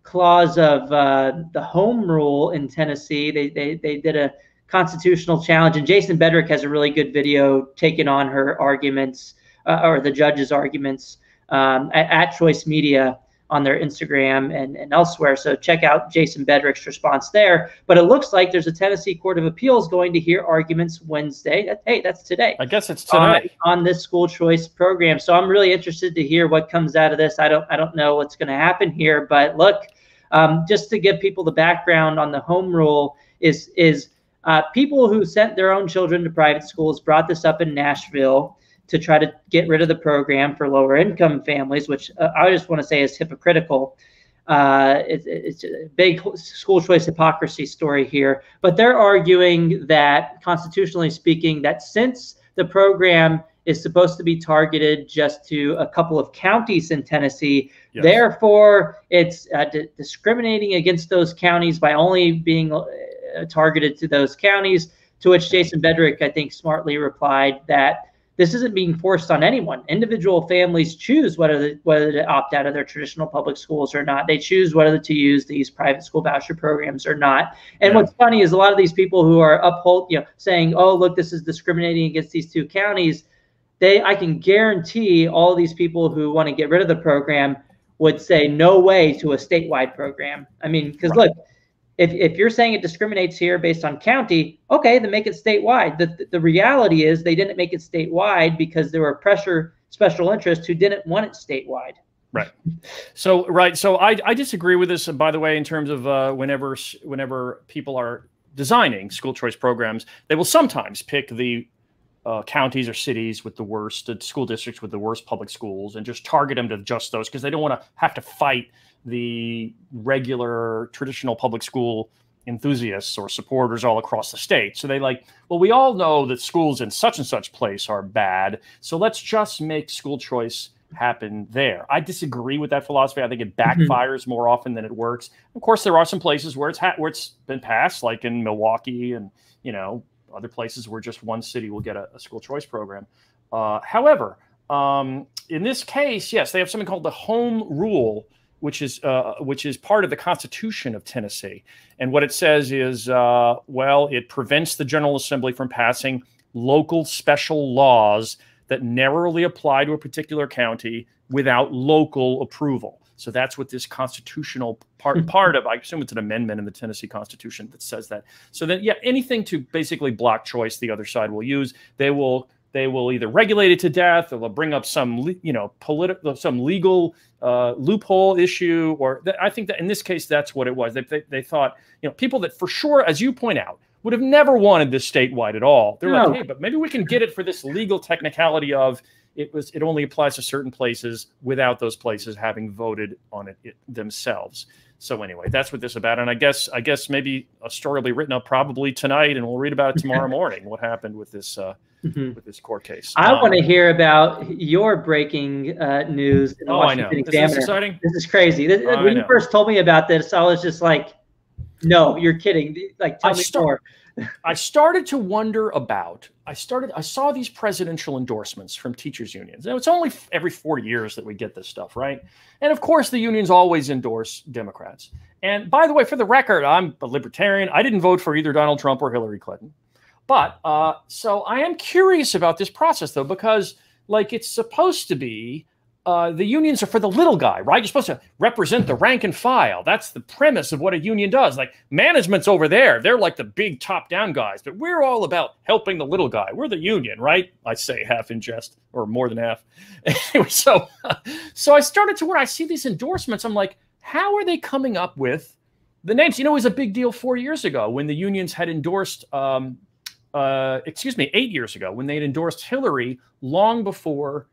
clause of the home rule in Tennessee. They did a constitutional challenge, and Jason Bedrick has a really good video taking on her arguments or the judge's arguments at Choice Media on their Instagram and elsewhere. So check out Jason Bedrick's response there. But it looks like there's a Tennessee Court of Appeals going to hear arguments Wednesday. Hey, that's today. I guess it's today. On this school choice program. So I'm really interested to hear what comes out of this. I don't know what's going to happen here, but look, just to give people the background on the home rule is people who sent their own children to private schools brought this up in Nashville to try to get rid of the program for lower income families, which I just want to say is hypocritical. It's a big school choice hypocrisy story here, but they're arguing that constitutionally speaking, that since the program is supposed to be targeted just to a couple of counties in Tennessee, therefore it's discriminating against those counties by only being targeted to those counties, to which Jason Bedrick, I think, smartly replied that this isn't being forced on anyone. Individual families choose whether to opt out of their traditional public schools or not. They choose whether to use these private school voucher programs or not. And what's funny is a lot of these people who are saying, oh, look, this is discriminating against these two counties. I can guarantee all of these people who want to get rid of the program would say no way to a statewide program. I mean, because look, if you're saying it discriminates here based on county, okay, then make it statewide. The reality is they didn't make it statewide because there were special interests who didn't want it statewide. Right. So I disagree with this, by the way, in terms of whenever people are designing school choice programs, they will sometimes pick the counties or cities with the worst, school districts with the worst public schools, and just target them to just those because they don't want to have to fight the regular traditional public school enthusiasts or supporters all across the state. So we all know that schools in such and such place are bad, so let's just make school choice happen there. I disagree with that philosophy. I think it backfires more often than it works. Of course, there are some places where it's been passed, like in Milwaukee and other places where just one city will get a school choice program. However, in this case, yes, they have something called the home rule, which is part of the Constitution of Tennessee. And what it says is, it prevents the General Assembly from passing local special laws that narrowly apply to a particular county without local approval. So that's what this constitutional part of, I assume it's an amendment in the Tennessee Constitution that says that. So then, anything to basically block choice the other side will use. They will either regulate it to death, or they'll bring up some legal loophole issue, or I think that in this case that's what it was. They thought people that for sure, as you point out, would have never wanted this statewide at all. They're like, hey, but maybe we can get it for this legal technicality of it only applies to certain places without those places having voted on it themselves. So anyway, that's what this is about. And I guess maybe a story will be written up probably tonight, and we'll read about it tomorrow morning. What happened with this with this court case? I want to hear about your breaking news in the Washington Examiner. This is exciting. This is crazy. When you first told me about this, I was just like, "No, you're kidding! Like, tell me more." I started to wonder about, I saw these presidential endorsements from teachers unions. Now, it's only every 4 years that we get this stuff, right? And of course, the unions always endorse Democrats. And by the way, for the record, I'm a libertarian. I didn't vote for either Donald Trump or Hillary Clinton. But so I am curious about this process, though, because like it's supposed to be, the unions are for the little guy, right? You're supposed to represent the rank and file. That's the premise of what a union does. Like management's over there. They're like the big top down guys, but we're all about helping the little guy. We're the union, right? I say half in jest or more than half. Anyway, so I started to where I see these endorsements. I'm like, how are they coming up with the names? You know, it was a big deal 4 years ago when the unions had endorsed, 8 years ago when they had endorsed Hillary long before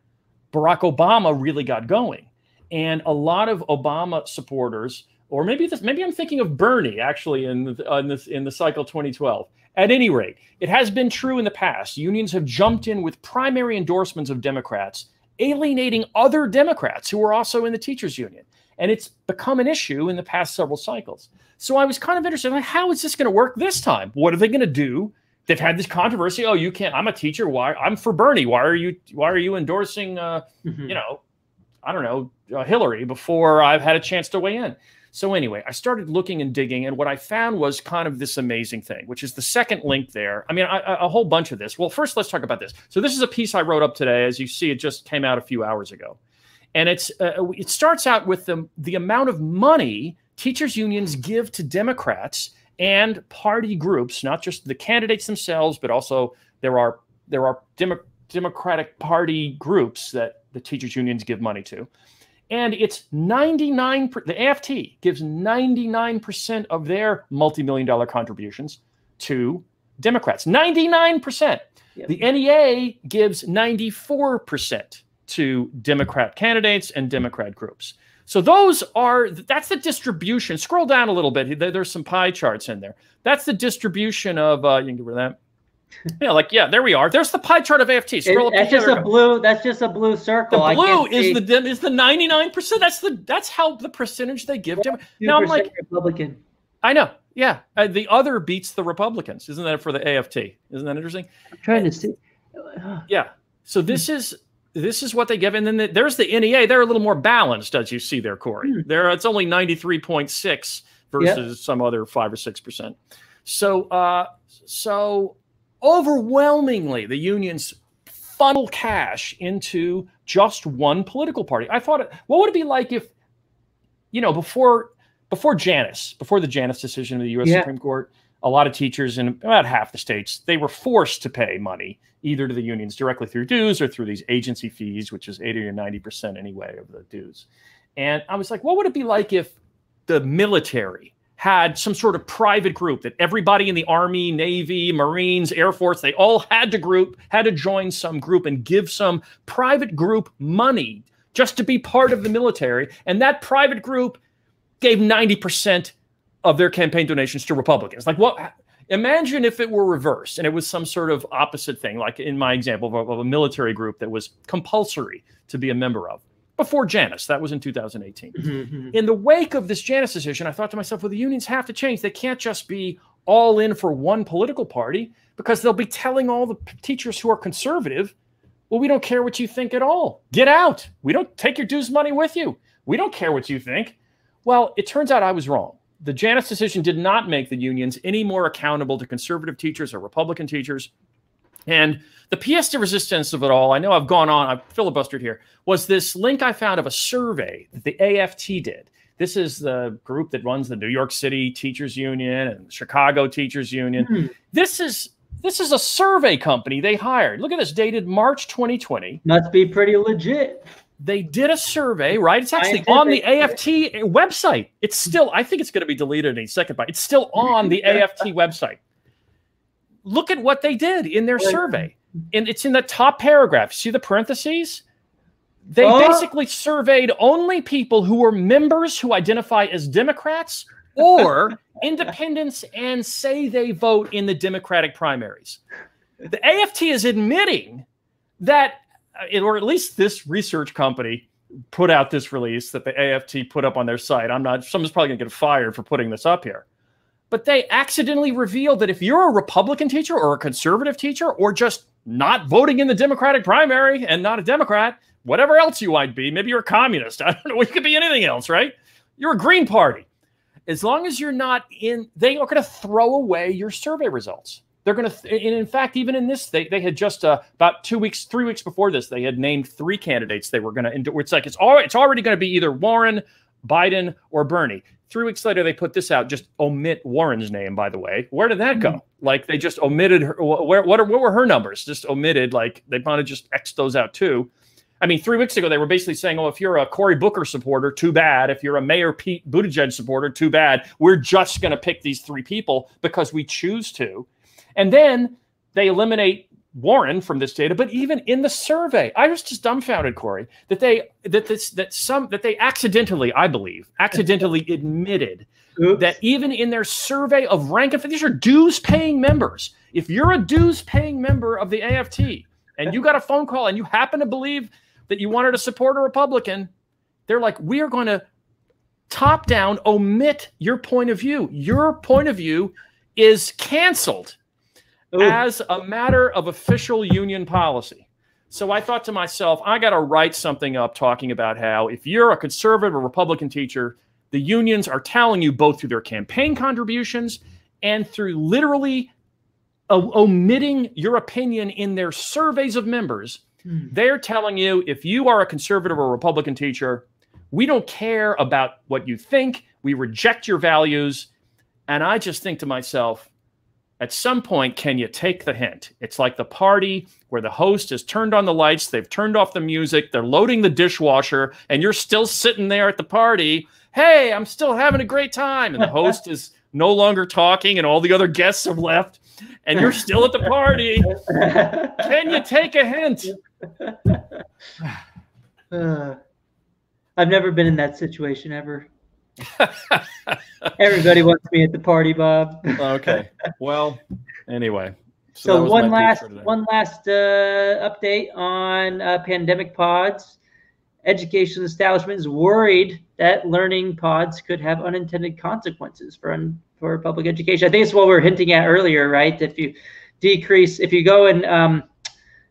Barack Obama really got going. And a lot of Obama supporters, or maybe I'm thinking of Bernie actually in the cycle 2012. At any rate, it has been true in the past. Unions have jumped in with primary endorsements of Democrats, alienating other Democrats who are also in the teachers union. And it's become an issue in the past several cycles. So I was kind of interested, like, how is this going to work this time? What are they going to do? They've had this controversy. Oh, you can't. I'm a teacher. Why? I'm for Bernie. Why are you endorsing? You know, I don't know, Hillary before I've had a chance to weigh in. So anyway, I started looking and digging, and what I found was kind of this amazing thing, which is the second link there. I mean, a whole bunch of this. Well, first, let's talk about this. So this is a piece I wrote up today. As you see, it just came out a few hours ago, and it starts out with the amount of money teachers unions give to Democrats and party groups, not just the candidates themselves, but also there are Democratic Party groups that the teachers unions give money to. And it's 99%, the AFT gives 99% of their multi-million-dollar contributions to Democrats. 99%. Yep. The NEA gives 94% to Democrat candidates and Democrat groups. So that's the distribution. Scroll down a little bit. There's some pie charts in there. That's the distribution of, you can get rid of that. Yeah, there we are. There's the pie chart of AFT. Scroll up. That's just a blue circle. The blue is the 99%. That's how the percentage they give. Now I'm like Republican. I know. Yeah. The other beats the Republicans. Isn't that for the AFT? Isn't that interesting? I'm trying to see. Yeah. So this is what they give. And then there's the NEA. They're a little more balanced, as you see there, Corey. It's only 93.6 versus some other 5 or 6%. So overwhelmingly, the unions funnel cash into just one political party. I thought, what would it be like if, before the Janus decision of the U.S. Supreme Court, a lot of teachers in about half the states, they were forced to pay money either to the unions directly through dues or through these agency fees, which is 80 or 90% anyway of the dues. And I was like, what would it be like if the military had some sort of private group that everybody in the Army, Navy, Marines, Air Force, they all had to join some group and give some private group money just to be part of the military. And that private group gave 90% of their campaign donations to Republicans. Like, what? Imagine if it were reversed and it was some sort of opposite thing, like in my example of a military group that was compulsory to be a member of. Before Janus, that was in 2018. Mm-hmm. In the wake of this Janus decision, I thought to myself, well, the unions have to change. They can't just be all in for one political party, because they'll be telling all the teachers who are conservative, well, we don't care what you think at all. Get out. We don't take your dues money with you. We don't care what you think. Well, it turns out I was wrong. The Janus decision did not make the unions any more accountable to conservative teachers or Republican teachers. And the pièce de resistance of it all, I know I've filibustered here, was this link I found of a survey that the AFT did. This is the group that runs the New York City Teachers Union and Chicago Teachers Union. Mm-hmm. This is a survey company they hired. Look at this, dated March 2020. Must be pretty legit. They did a survey, right? It's actually on the AFT website. It's still, I think it's going to be deleted any second, but it's still on the AFT website. Look at what they did in their survey. And it's in the top paragraph. See the parentheses? They basically surveyed only people who were members who identify as Democrats or independents and say they vote in the Democratic primaries. The AFT is admitting that, or at least this research company put out this release that the AFT put up on their site. Someone's probably going to get fired for putting this up here. but they accidentally revealed that if you're a Republican teacher or a conservative teacher or just not voting in the Democratic primary and not a Democrat, whatever else you might be, maybe you're a communist. I don't know. You could be anything else, right? You're a Green Party. As long as you're not in, they are going to throw away your survey results. They're going to, and in fact, even in this, they had just about 3 weeks before this, they had named 3 candidates they were going to endorse. It's like, it's already going to be either Warren, Biden, or Bernie. 3 weeks later, they put this out, just omit Warren's name, by the way. Where did that go? Like, they just omitted her. What were her numbers? Just omitted, like, they want to just X those out too. I mean, 3 weeks ago, they were basically saying, oh, if you're a Cory Booker supporter, too bad. If you're a Mayor Pete Buttigieg supporter, too bad. We're just going to pick these 3 people because we choose to. And then they eliminate Warren from this data. But even in the survey, I was just dumbfounded, Cory, that they accidentally, I believe, admitted that even in their survey of rank and file, these are dues-paying members. If you're a dues-paying member of the AFT and you got a phone call and you happen to believe that you wanted to support a Republican, they're like, we are going to top down omit your point of view. Your point of view is canceled as a matter of official union policy. So I thought to myself, I got to write something up talking about how if you're a conservative or Republican teacher, the unions are telling you both through their campaign contributions and through literally omitting your opinion in their surveys of members. They're telling you, if you are a conservative or Republican teacher, we don't care about what you think. We reject your values. And I just think to myself, at some point, can you take the hint? It's like the party where the host has turned on the lights, they've turned off the music, they're loading the dishwasher, and you're still sitting there at the party. Hey, I'm still having a great time. And the host is no longer talking, and all the other guests have left, and you're still at the party. Can you take a hint? I've never been in that situation ever. Everybody wants me at the party, Bob. Okay. Well, anyway. So one last update on pandemic pods. Education establishment is worried that learning pods could have unintended consequences for public education. I think it's what we were hinting at earlier, right? If you go and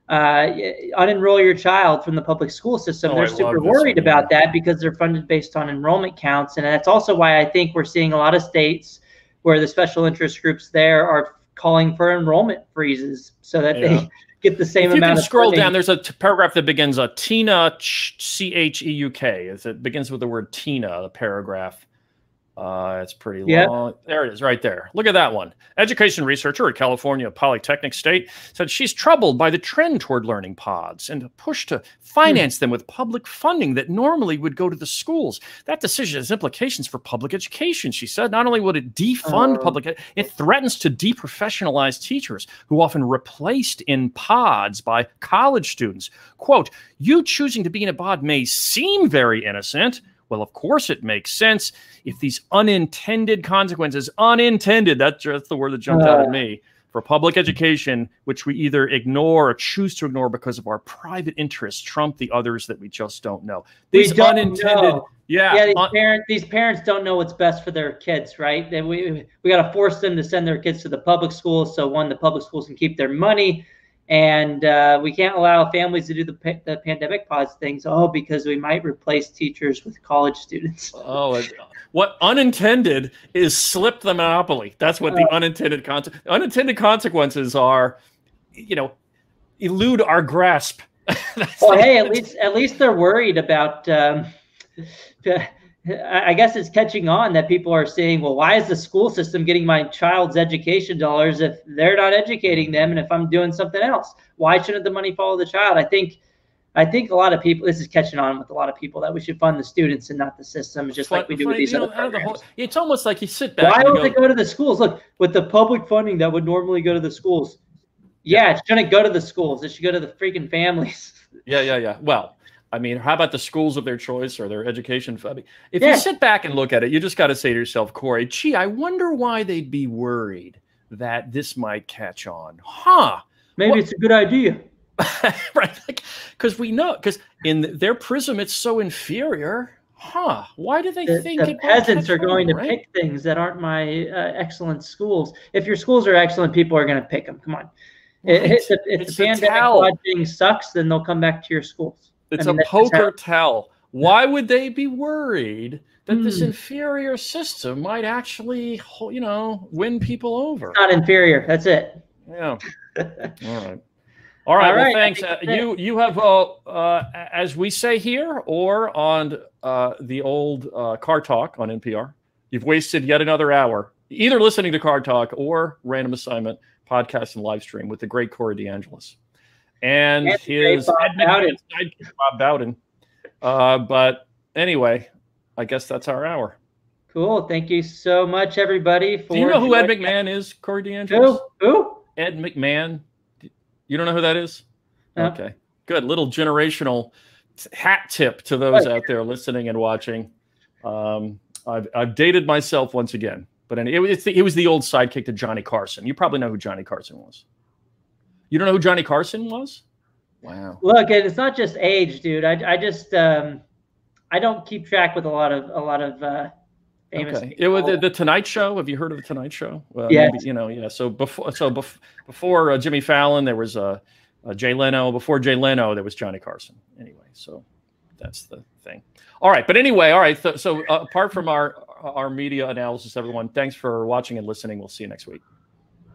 unenroll your child from the public school system, they're super worried about that because they're funded based on enrollment counts. And that's also why I think we're seeing a lot of states where the special interest groups there are calling for enrollment freezes so that they get the same amount of funding. If you can scroll down, there's a paragraph that begins TINA, C-H-E-U-K. It begins with the word TINA, the paragraph. It's pretty long. There it is right there. Look at that one. Education researcher at California Polytechnic State said she's troubled by the trend toward learning pods and a push to finance them with public funding that normally would go to the schools. That decision has implications for public education, she said. Not only would it defund public, it threatens to deprofessionalize teachers who often replaced in pods by college students. Quote, you choosing to be in a pod may seem very innocent. Well, of course it makes sense if these unintended consequences, that's the word that jumped out at me, for public education, which we either ignore or choose to ignore because of our private interests, trump the others that we just don't know. These unintended, these parents don't know what's best for their kids, right? We got to force them to send their kids to the public schools. So the public schools can keep their money. And we can't allow families to do the pandemic pods things, because we might replace teachers with college students. What unintended is slip the monopoly. That's what the unintended consequences are, elude our grasp. Hey, at least they're worried about I guess it's catching on that people are saying, well, why is the school system getting my child's education dollars if they're not educating them? And if I'm doing something else, why shouldn't the money follow the child? I think a lot of people, this is catching on with a lot of people, that we should fund the students and not the system, just like we do with these other programs. It's almost like you sit back. Why don't they go to the schools? Look, with the public funding that would normally go to the schools. Yeah, it shouldn't go to the schools. It should go to the freaking families. Yeah. Well, I mean, how about the schools of their choice or their education? If you sit back and look at it, you just got to say to yourself, Cory, gee, I wonder why they'd be worried that this might catch on. Maybe it's a good idea. Right? Because we know, because in their prism, it's so inferior. Huh? Why do they think the peasants are going to pick things that aren't my excellent schools? If your schools are excellent, people are going to pick them. Come on. Right. If the pandemic lodging sucks, then they'll come back to your schools. It's a poker tell. Why would they be worried that this inferior system might actually, win people over? It's not inferior. That's it. Yeah. All right. Well, thanks. You have, as we say here, or on the old Car Talk on NPR, you've wasted yet another hour, either listening to Car Talk or Random Assignment podcast and live stream with the great Corey DeAngelis and his sidekick, Bob Bowden. But anyway, I guess that's our hour. Cool. Thank you so much, everybody. Do you know who Ed McMahon is, Corey DeAngelis? Who? Ed McMahon. You don't know who that is? No. Okay, good. Little generational hat tip to those out there listening and watching. I've dated myself once again, but it was the old sidekick to Johnny Carson. You probably know who Johnny Carson was. You don't know who Johnny Carson was? Wow. Look, it's not just age, dude. I just I don't keep track with a lot of famous people. It was the Tonight Show. Have you heard of the Tonight Show? Yeah. So before Jimmy Fallon, there was Jay Leno. Before Jay Leno, there was Johnny Carson. Anyway, so that's the thing. All right, but anyway, all right. So apart from our media analysis, everyone, thanks for watching and listening. We'll see you next week.